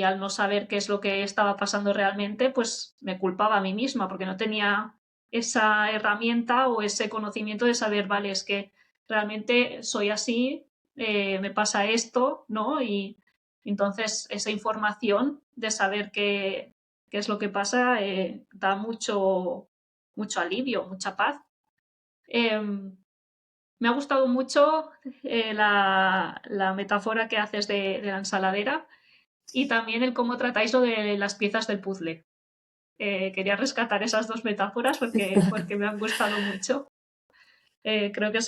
al no saber qué es lo que estaba pasando realmente, pues me culpaba a mí misma porque no tenía esa herramienta o ese conocimiento de saber, vale, es que realmente soy así, me pasa esto, ¿no? Y entonces esa información de saber qué es lo que pasa da mucho alivio, mucha paz. Eh, Me ha gustado mucho la metáfora que haces de la ensaladera y también el cómo tratáis lo de las piezas del puzzle. Quería rescatar esas dos metáforas porque me han gustado mucho. Creo que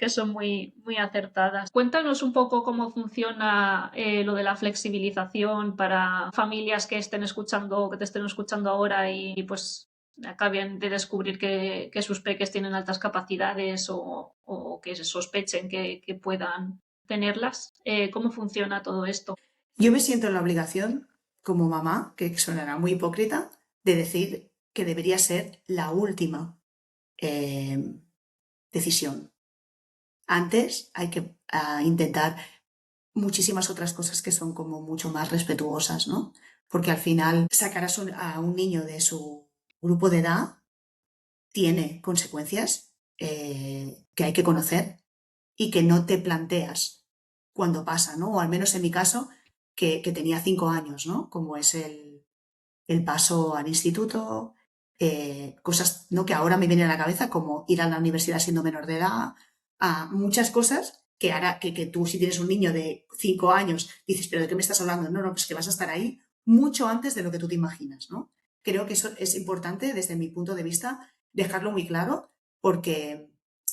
son muy acertadas. Cuéntanos un poco cómo funciona lo de la flexibilización para familias que estén escuchando, que te estén escuchando ahora y pues acaben de descubrir que sus peques tienen altas capacidades o que se sospechen que puedan tenerlas? ¿Cómo funciona todo esto? Yo me siento en la obligación, como mamá, que sonará muy hipócrita, de decir que debería ser la última eh, decisión. Antes hay que intentar muchísimas otras cosas que son como mucho más respetuosas, ¿no? Porque al final sacar a un niño de su grupo de edad tiene consecuencias que hay que conocer y que no te planteas cuando pasa, ¿no? O al menos en mi caso, que tenía 5 años, ¿no? Como es el paso al instituto, cosas, ¿no? Que ahora me vienen a la cabeza, como ir a la universidad siendo menor de edad, a muchas cosas que ahora, que tú si tienes un niño de 5 años, dices, ¿pero de qué me estás hablando? No, no, pues que vas a estar ahí mucho antes de lo que tú te imaginas, ¿no? Creo que eso es importante desde mi punto de vista dejarlo muy claro porque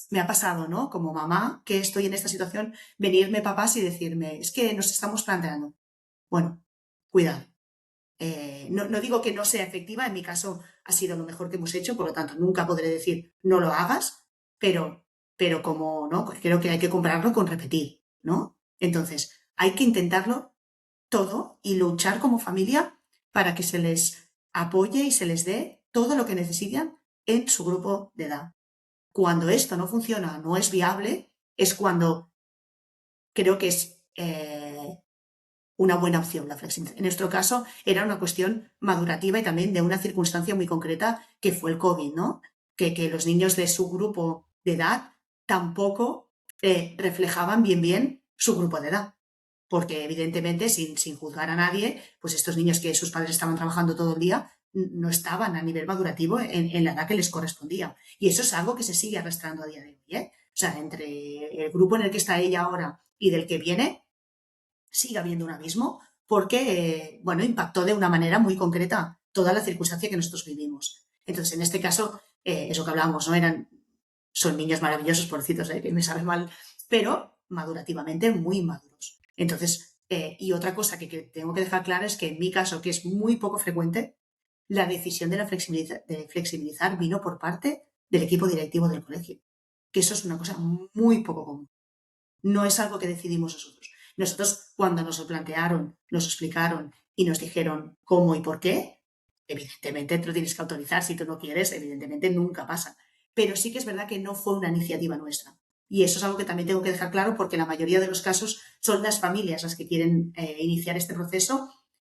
me ha pasado, ¿no? Como mamá, que estoy en esta situación, venirme papás y decirme, es que nos estamos planteando. Bueno, cuidado. No digo que no sea efectiva, en mi caso ha sido lo mejor que hemos hecho, por lo tanto nunca podré decir no lo hagas, pero, pero como no, pues creo que hay que comprarlo con repetir, ¿no? Entonces, hay que intentarlo todo y luchar como familia para que se les apoye y se les dé todo lo que necesitan en su grupo de edad. Cuando esto no funciona, no es viable, es cuando creo que es una buena opción la flexibilización. En nuestro caso era una cuestión madurativa y también de una circunstancia muy concreta que fue el COVID, ¿no? Que los niños de su grupo de edad tampoco reflejaban bien su grupo de edad. Porque evidentemente, sin juzgar a nadie, pues estos niños que sus padres estaban trabajando todo el día no estaban a nivel madurativo en la edad que les correspondía. Y eso es algo que se sigue arrastrando a día de hoy, ¿eh? O sea, entre el grupo en el que está ella ahora y del que viene, sigue habiendo un abismo porque, bueno, impactó de una manera muy concreta toda la circunstancia que nosotros vivimos. Entonces, en este caso, eso que hablábamos, ¿no? Son niños maravillosos, pobrecitos, que me sabe mal, pero madurativamente muy maduros. Entonces, y otra cosa que tengo que dejar clara es que en mi caso, que es muy poco frecuente, la decisión de de flexibilizar vino por parte del equipo directivo del colegio, que eso es una cosa muy poco común. No es algo que decidimos nosotros. Nosotros, cuando nos lo plantearon, nos explicaron y nos dijeron cómo y por qué, evidentemente te lo tienes que autorizar. Si tú no quieres, evidentemente nunca pasa. Pero sí que es verdad que no fue una iniciativa nuestra. Y eso es algo que también tengo que dejar claro porque la mayoría de los casos son las familias las que quieren iniciar este proceso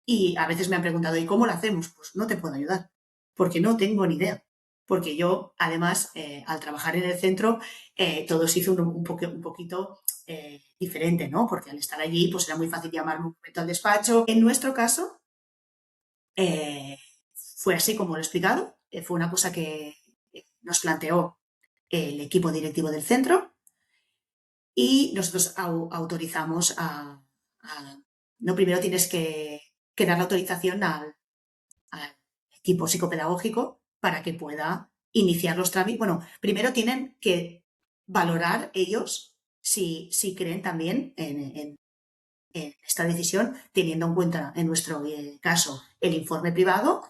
y a veces me han preguntado, ¿y cómo lo hacemos? Pues no te puedo ayudar, porque no tengo ni idea. Porque yo, además, al trabajar en el centro, todo se hizo un poquito diferente, ¿no? Porque al estar allí, pues era muy fácil llamarme un momento al despacho. En nuestro caso, eh, fue así como lo he explicado. Fue una cosa que nos planteó el equipo directivo del centro y nosotros autorizamos no, primero tienes que dar la autorización al equipo psicopedagógico para que pueda iniciar los trámites. Bueno, primero tienen que valorar ellos si creen también en esta decisión, teniendo en cuenta, en nuestro caso, el informe privado,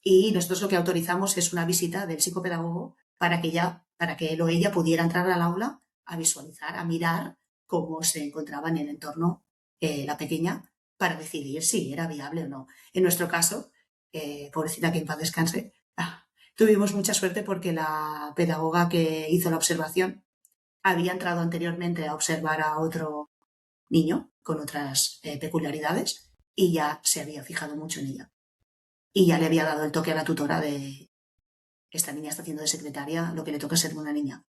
y nosotros lo que autorizamos es una visita del psicopedagogo para que él o ella pudiera entrar al aula a visualizar, a mirar cómo se encontraba en el entorno la pequeña para decidir si era viable o no. En nuestro caso, pobrecita que en paz descanse, tuvimos mucha suerte porque la pedagoga que hizo la observación había entrado anteriormente a observar a otro niño con otras peculiaridades y ya se había fijado mucho en ella. Y ya le había dado el toque a la tutora de esta niña está haciendo de secretaria lo que le toca ser una niña.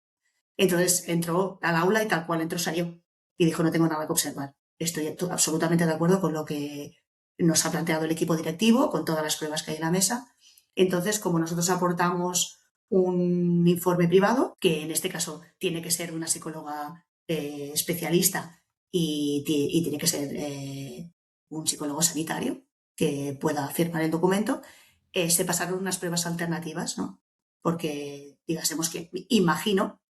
Entonces entró al aula y tal cual entró salió y dijo no tengo nada que observar. Estoy absolutamente de acuerdo con lo que nos ha planteado el equipo directivo, con todas las pruebas que hay en la mesa. Entonces, como nosotros aportamos un informe privado, que en este caso tiene que ser una psicóloga especialista y tiene que ser un psicólogo sanitario que pueda firmar el documento, se pasaron unas pruebas alternativas, ¿no? Porque, digásemos que imagino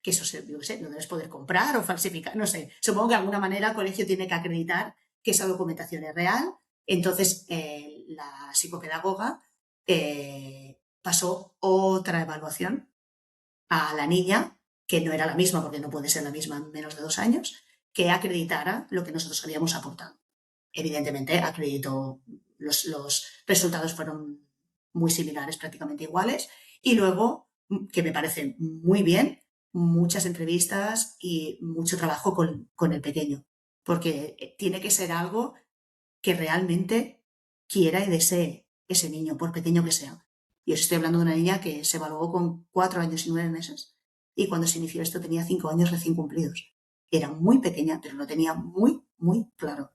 que eso yo qué sé, lo debes poder comprar o falsificar, no sé. Supongo que de alguna manera el colegio tiene que acreditar que esa documentación es real. Entonces, la psicopedagoga pasó otra evaluación a la niña, que no era la misma porque no puede ser la misma en menos de 2 años, que acreditara lo que nosotros habíamos aportado. Evidentemente, acreditó, los resultados fueron muy similares, prácticamente iguales. Y luego, que me parece muy bien, muchas entrevistas y mucho trabajo con el pequeño, porque tiene que ser algo que realmente quiera y desee ese niño, por pequeño que sea. Y os estoy hablando de una niña que se evaluó con 4 años y 9 meses y cuando se inició esto tenía 5 años recién cumplidos. Era muy pequeña, pero lo tenía muy, muy claro.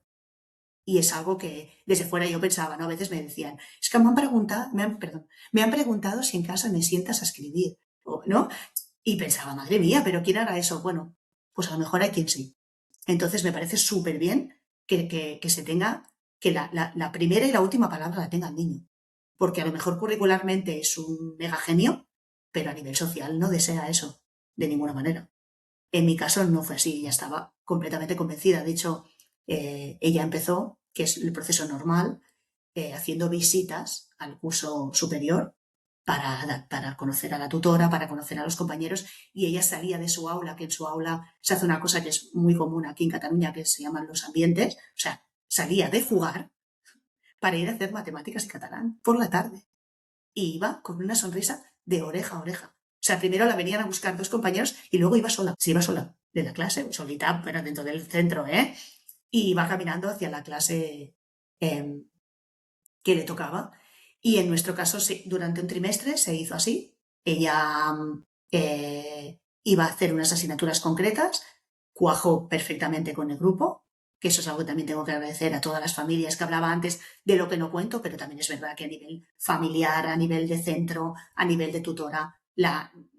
Y es algo que desde fuera yo pensaba, ¿no? A veces me decían, es que me han preguntado si en casa me sientas a escribir, ¿no? Y pensaba, madre mía, pero ¿quién hará eso? Bueno, pues a lo mejor hay quien sí. Entonces me parece súper bien que se tenga, que la primera y la última palabra la tenga el niño. Porque a lo mejor curricularmente es un mega genio, pero a nivel social no desea eso, de ninguna manera. En mi caso no fue así, ella estaba completamente convencida. De hecho, ella empezó, que es el proceso normal, haciendo visitas al curso superior para conocer a la tutora, para conocer a los compañeros, y ella salía de su aula, que en su aula se hace una cosa que es muy común aquí en Cataluña, que se llaman los ambientes, o sea, salía de jugar para ir a hacer matemáticas y catalán por la tarde y iba con una sonrisa de oreja a oreja. O sea, primero la venían a buscar 2 compañeros y luego iba sola. Se iba sola de la clase, solita, pero dentro del centro, ¿eh? Y iba caminando hacia la clase eh, que le tocaba. Y en nuestro caso, sí, durante un trimestre se hizo así. Ella iba a hacer unas asignaturas concretas, cuajó perfectamente con el grupo, que eso es algo que también tengo que agradecer a todas las familias que hablaba antes de lo que no cuento, pero también es verdad que a nivel familiar, a nivel de centro, a nivel de tutora,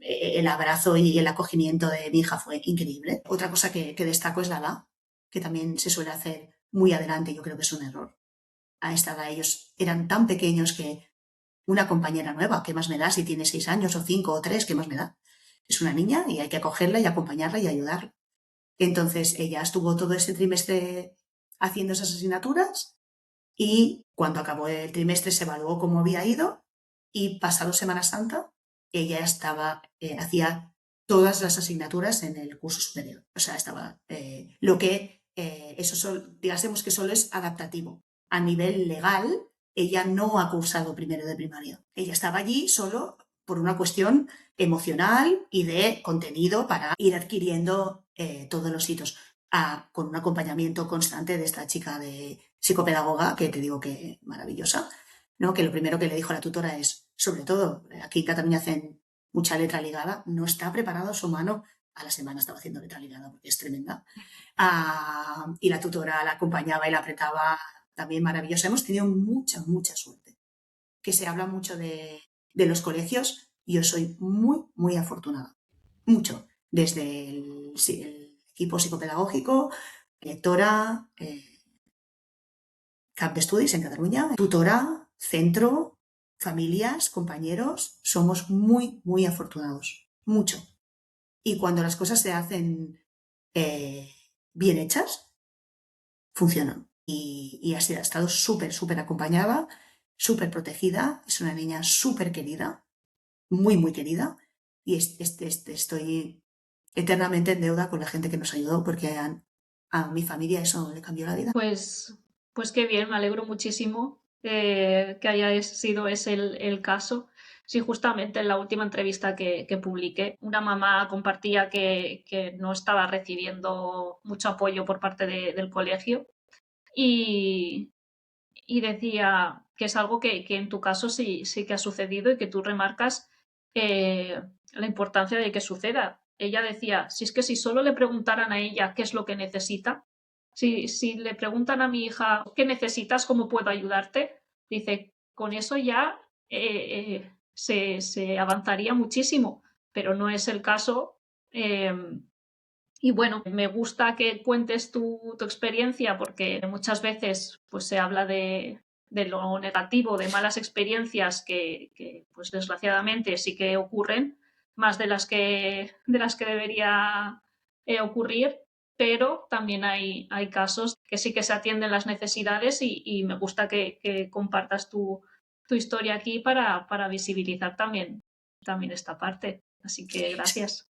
el abrazo y el acogimiento de mi hija fue increíble. Otra cosa que destaco es la edad, que también se suele hacer muy adelante, yo creo que es un error. A esta edad ellos eran tan pequeños que una compañera nueva, ¿qué más me da si tiene 6 años o 5 o 3? ¿Qué más me da? Es una niña y hay que acogerla y acompañarla y ayudarla. Entonces ella estuvo todo ese trimestre haciendo esas asignaturas y cuando acabó el trimestre se evaluó cómo había ido y pasado Semana Santa ella hacía todas las asignaturas en el curso superior. O sea, estaba lo que digásemos que solo es adaptativo. A nivel legal, ella no ha cursado primero de primaria. Ella estaba allí solo por una cuestión emocional y de contenido para ir adquiriendo todos los hitos, con un acompañamiento constante de esta chica de psicopedagoga, que te digo que maravillosa, ¿no? Que lo primero que le dijo a la tutora es, sobre todo, aquí en Cataluña hacen mucha letra ligada, no está preparado su mano. A la semana estaba haciendo letra ligada porque es tremenda. Y la tutora la acompañaba y la apretaba, también maravillosa. Hemos tenido mucha, mucha suerte. Que se habla mucho de los colegios y yo soy muy, muy afortunada. Mucho. Desde el equipo psicopedagógico, directora, Camp de Estudis en Cataluña, tutora, centro, familias, compañeros, somos muy, muy afortunados. Mucho. Y cuando las cosas se hacen eh, bien hechas, funcionan. Y ha estado súper, súper acompañada, súper protegida. Es una niña súper querida, muy, muy querida. Y estoy eternamente en deuda con la gente que nos ayudó porque a mi familia eso le cambió la vida. Pues qué bien, me alegro muchísimo que haya sido ese el caso. Sí, justamente en la última entrevista que publiqué, una mamá compartía que no estaba recibiendo mucho apoyo por parte del colegio y, y decía que es algo que en tu caso sí que ha sucedido y que tú remarcas la importancia de que suceda. Ella decía, si es que si solo le preguntaran a ella qué es lo que necesita, si le preguntan a mi hija qué necesitas, cómo puedo ayudarte, dice, con eso ya se avanzaría muchísimo, pero no es el caso. Y bueno, me gusta que cuentes tu experiencia porque muchas veces pues, se habla de lo negativo, de malas experiencias que, pues desgraciadamente sí que ocurren, más de las que debería ocurrir, pero también hay casos que sí que se atienden las necesidades y me gusta que compartas tu historia aquí para visibilizar también esta parte. Así que gracias.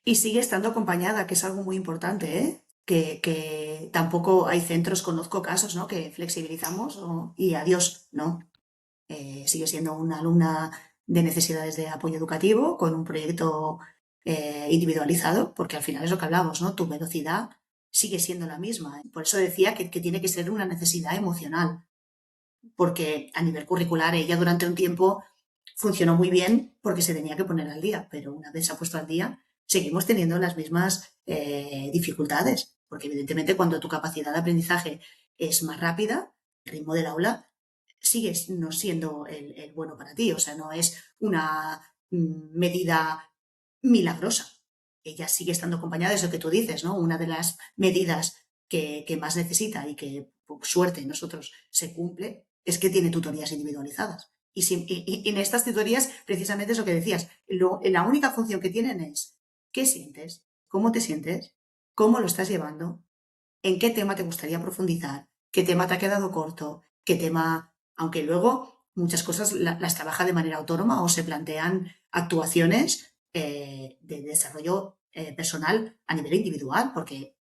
Y sigue estando acompañada, que es algo muy importante, ¿eh? que tampoco hay centros, conozco casos, ¿no? Que flexibilizamos y adiós, ¿no? Sigue siendo una alumna de necesidades de apoyo educativo con un proyecto individualizado, porque al final es lo que hablamos, ¿no? Tu velocidad sigue siendo la misma. Por eso decía que tiene que ser una necesidad emocional, porque a nivel curricular ella durante un tiempo funcionó muy bien porque se tenía que poner al día, pero una vez se ha puesto al día, seguimos teniendo las mismas dificultades, porque evidentemente cuando tu capacidad de aprendizaje es más rápida, el ritmo del aula sigue no siendo el bueno para ti, o sea, no es una medida milagrosa. Ella sigue estando acompañada, es lo que tú dices, ¿no? Una de las medidas que más necesita y que, por suerte, nosotros se cumple, es que tiene tutorías individualizadas. Y en estas tutorías, precisamente es lo que decías, la única función que tienen es, ¿qué sientes? ¿Cómo te sientes? ¿Cómo lo estás llevando? ¿En qué tema te gustaría profundizar? ¿Qué tema te ha quedado corto? ¿Qué tema, aunque luego muchas cosas las trabaja de manera autónoma o se plantean actuaciones de desarrollo personal a nivel individual, porque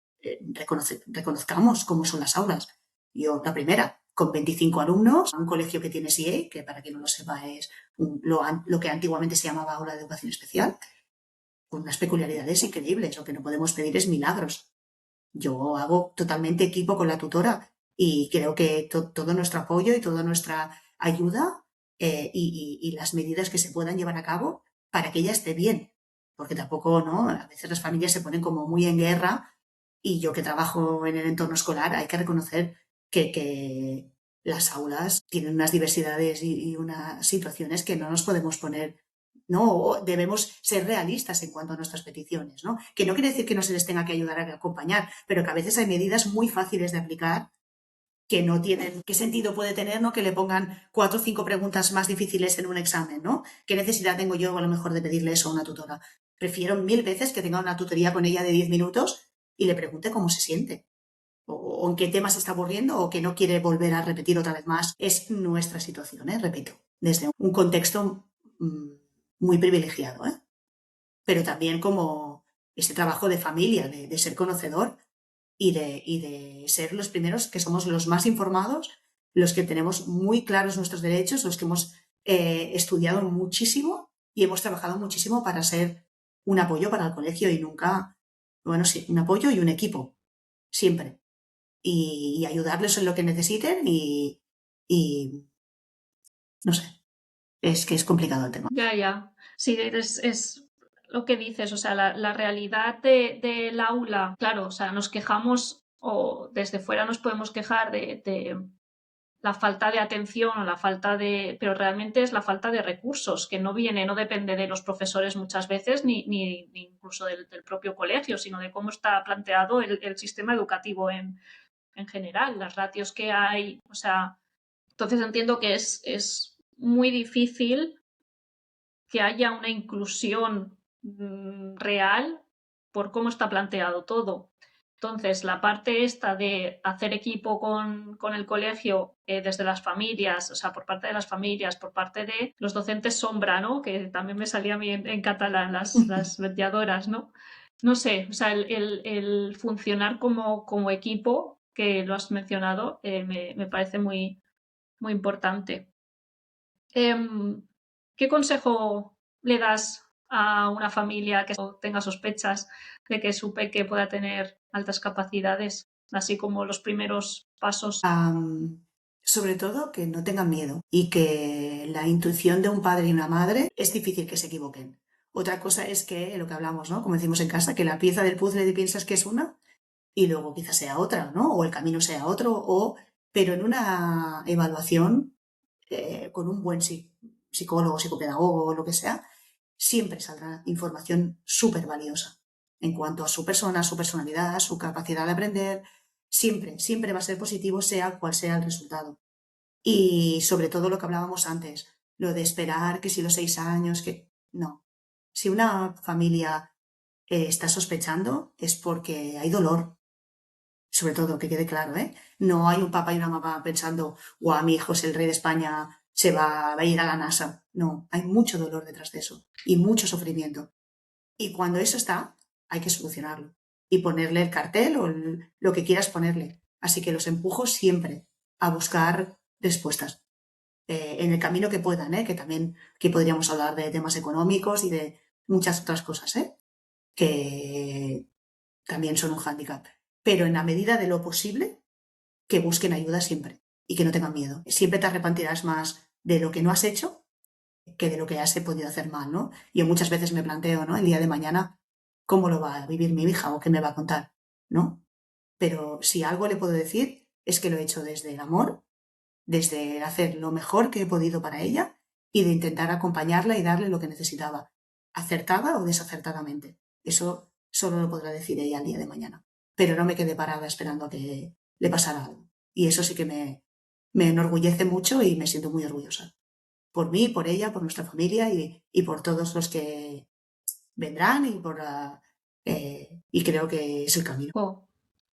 reconozcamos cómo son las aulas. Yo, la primera, con 25 alumnos, un colegio que tiene SIE, que para quien no lo sepa es lo que antiguamente se llamaba aula de educación especial, con unas peculiaridades increíbles. Lo que no podemos pedir es milagros. Yo hago totalmente equipo con la tutora y creo que todo nuestro apoyo y toda nuestra ayuda y las medidas que se puedan llevar a cabo para que ella esté bien. Porque tampoco, ¿no? A veces las familias se ponen como muy en guerra y yo que trabajo en el entorno escolar hay que reconocer que las aulas tienen unas diversidades y unas situaciones que no nos podemos poner, ¿no? Debemos ser realistas en cuanto a nuestras peticiones, ¿no? Que no quiere decir que no se les tenga que ayudar a acompañar, pero que a veces hay medidas muy fáciles de aplicar que no tienen, ¿qué sentido puede tener, ¿no? Que le pongan 4 o 5 preguntas más difíciles en un examen, ¿no? ¿Qué necesidad tengo yo a lo mejor de pedirle eso a una tutora? Prefiero 1000 veces que tenga una tutoría con ella de 10 minutos y le pregunte cómo se siente. O en qué tema se está aburriendo o que no quiere volver a repetir otra vez más. Es nuestra situación, repito, desde un contexto muy privilegiado, pero también como ese trabajo de familia, de ser conocedor y de ser los primeros que somos los más informados, los que tenemos muy claros nuestros derechos, los que hemos estudiado muchísimo y hemos trabajado muchísimo para ser un apoyo para el colegio y nunca, bueno, sí, un apoyo y un equipo, siempre. Y ayudarles en lo que necesiten y no sé, es que es complicado el tema. Ya, ya. Sí, es lo que dices, o sea, la realidad del aula, claro, o sea, nos quejamos o desde fuera nos podemos quejar de la falta de atención o la falta de, pero realmente es la falta de recursos, que no viene, no depende de los profesores muchas veces, ni incluso del propio colegio, sino de cómo está planteado el sistema educativo en general, las ratios que hay, o sea, entonces entiendo que es muy difícil que haya una inclusión real por cómo está planteado todo. Entonces, la parte esta de hacer equipo con el colegio desde las familias, o sea, por parte de las familias, por parte de los docentes sombra, ¿no? Que también me salía a mí en catalán, las mediadoras, ¿no? No sé, o sea, el funcionar como equipo, que lo has mencionado, me parece muy, muy importante. ¿Qué consejo le das a una familia que tenga sospechas de que su peque pueda tener altas capacidades, así como los primeros pasos? Sobre todo que no tengan miedo y que la intuición de un padre y una madre es difícil que se equivoquen. Otra cosa es que lo que hablamos, ¿no? Como decimos en casa, que la pieza del puzzle piensas que es una y luego quizás sea otra, ¿no? O el camino sea otro, pero en una evaluación con un buen psicólogo, psicopedagogo o lo que sea, siempre saldrá información súper valiosa en cuanto a su persona, su personalidad, su capacidad de aprender. Siempre, siempre va a ser positivo, sea cual sea el resultado. Y sobre todo lo que hablábamos antes, lo de esperar que si los 6 años, que no. Si una familia está sospechando es porque hay dolor, sobre todo, que quede claro, ¿eh? No hay un papá y una mamá pensando, guau, mi hijo es el rey de España, va a ir a la NASA. No, hay mucho dolor detrás de eso y mucho sufrimiento. Y cuando eso está, hay que solucionarlo. y ponerle el cartel o lo que quieras ponerle. Así que los empujo siempre a buscar respuestas en el camino que puedan, que también aquí podríamos hablar de temas económicos y de muchas otras cosas, que también son un hándicap. Pero en la medida de lo posible, que busquen ayuda siempre y que no tengan miedo. Siempre te arrepentirás más de lo que no has hecho que de lo que has podido hacer mal, ¿no? Yo muchas veces me planteo, ¿no? El día de mañana, ¿cómo lo va a vivir mi hija o qué me va a contar? ¿No? Pero si algo le puedo decir es que lo he hecho desde el amor, desde hacer lo mejor que he podido para ella y de intentar acompañarla y darle lo que necesitaba, acertada o desacertadamente. Eso solo lo podrá decir ella el día de mañana. Pero no me quedé parada esperando a que le pasara algo. Y eso sí que me enorgullece mucho y me siento muy orgullosa. Por mí, por ella, por nuestra familia y por todos los que vendrán y creo que es el camino. Jo,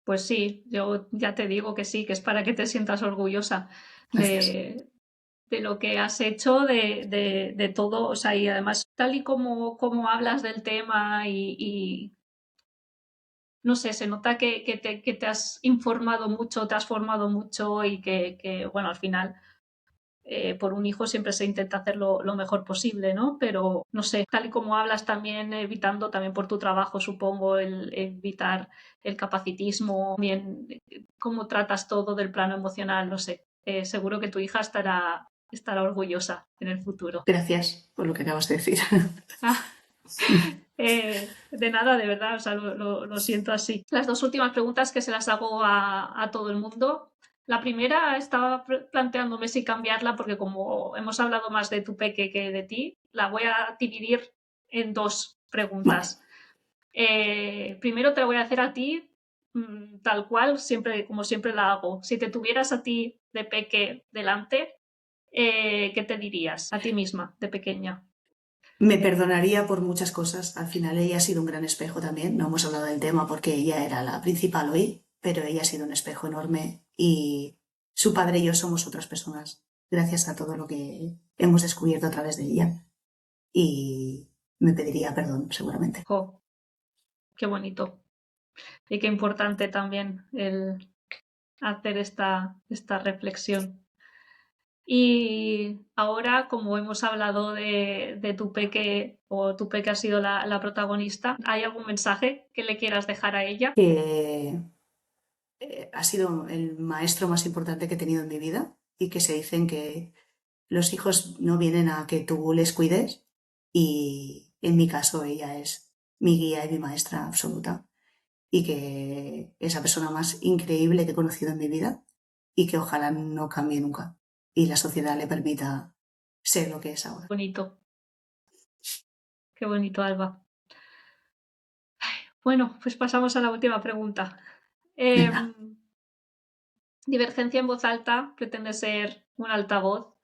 pues sí, yo ya te digo que sí, que es para que te sientas orgullosa Gracias. de lo que has hecho, de todo, o sea, y además tal y como hablas del tema y no sé, se nota que te has informado mucho, te has formado mucho y bueno, al final por un hijo siempre se intenta hacer lo mejor posible, ¿no? Pero no sé, tal y como hablas también, evitando también por tu trabajo, supongo, el evitar el capacitismo, bien cómo tratas todo del plano emocional, no sé. Seguro que tu hija estará orgullosa en el futuro. Gracias por lo que acabas de decir. Ah, de nada, de verdad, o sea, lo siento así. Las dos últimas preguntas que se las hago a todo el mundo. La primera estaba planteándome si cambiarla porque como hemos hablado más de tu peque que de ti, la voy a dividir en dos Vale. preguntas. Primero te la voy a hacer a ti, tal cual, siempre, como siempre la hago. Si te tuvieras a ti de peque delante, ¿qué te dirías a ti misma de pequeña? Me perdonaría por muchas cosas. Al final ella ha sido un gran espejo también. No hemos hablado del tema porque ella era la principal hoy, pero ella ha sido un espejo enorme y su padre y yo somos otras personas gracias a todo lo que hemos descubierto a través de ella. Y me pediría perdón, seguramente. Jo, qué bonito. Y qué importante también el hacer esta reflexión. Y ahora, como hemos hablado de tu peque, o tu peque ha sido la protagonista, ¿hay algún mensaje que le quieras dejar a ella? Que ha sido el maestro más importante que he tenido en mi vida y que se dicen que los hijos no vienen a que tú les cuides y en mi caso ella es mi guía y mi maestra absoluta y que es la persona más increíble que he conocido en mi vida y que ojalá no cambie nunca y la sociedad le permita ser lo que es ahora. Bonito, qué bonito, Alba. Bueno, pues pasamos a la última pregunta. Venga. Divergencia en voz alta pretende ser un altavoz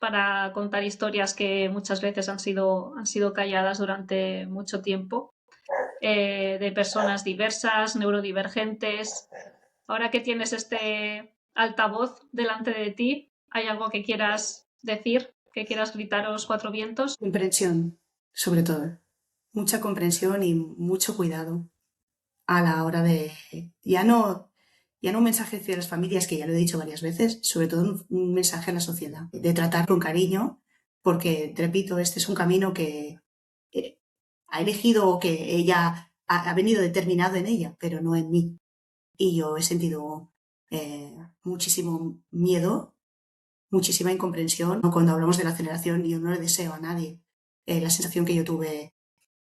para contar historias que muchas veces han sido calladas durante mucho tiempo, de personas diversas, neurodivergentes. Ahora que tienes este altavoz delante de ti, ¿hay algo que quieras decir, que quieras gritar a los cuatro vientos? Comprensión, sobre todo. Mucha comprensión y mucho cuidado a la hora de ya no un mensaje hacia las familias, que ya lo he dicho varias veces, sobre todo un mensaje a la sociedad, de tratar con cariño, porque, repito, este es un camino que ha elegido o que ella ha venido determinado en ella, pero no en mí. Y yo he sentido muchísimo miedo, muchísima incomprensión. Cuando hablamos de la aceleración, yo no le deseo a nadie la sensación que yo tuve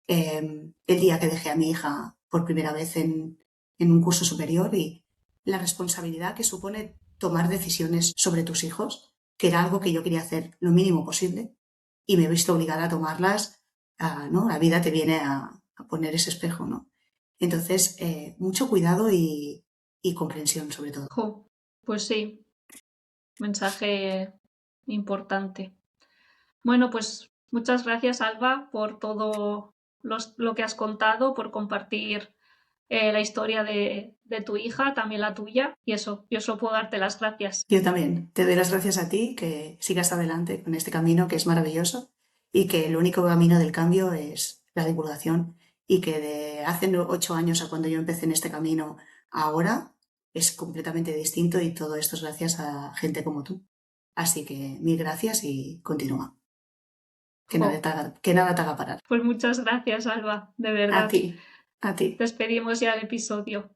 el día que dejé a mi hija por primera vez en un curso superior y la responsabilidad que supone tomar decisiones sobre tus hijos, que era algo que yo quería hacer lo mínimo posible y me he visto obligada a tomarlas, ¿no? La vida te viene a poner ese espejo, ¿no? Entonces, mucho cuidado y comprensión sobre todo. Jo, pues sí, mensaje importante. Bueno, pues muchas gracias, Alba, por todo lo que has contado, por compartir la historia de tu hija, también la tuya, y eso, yo solo puedo darte las gracias. Yo también te doy las gracias a ti, que sigas adelante con este camino que es maravilloso y que el único camino del cambio es la divulgación y que de hace 8 años a cuando yo empecé en este camino, ahora es completamente distinto y todo esto es gracias a gente como tú. Así que mil gracias y continúa. Jo, Que nada te haga parar. pues muchas gracias, Alba, de A verdad. ti, a ti. Despedimos ya el episodio.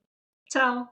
Chao.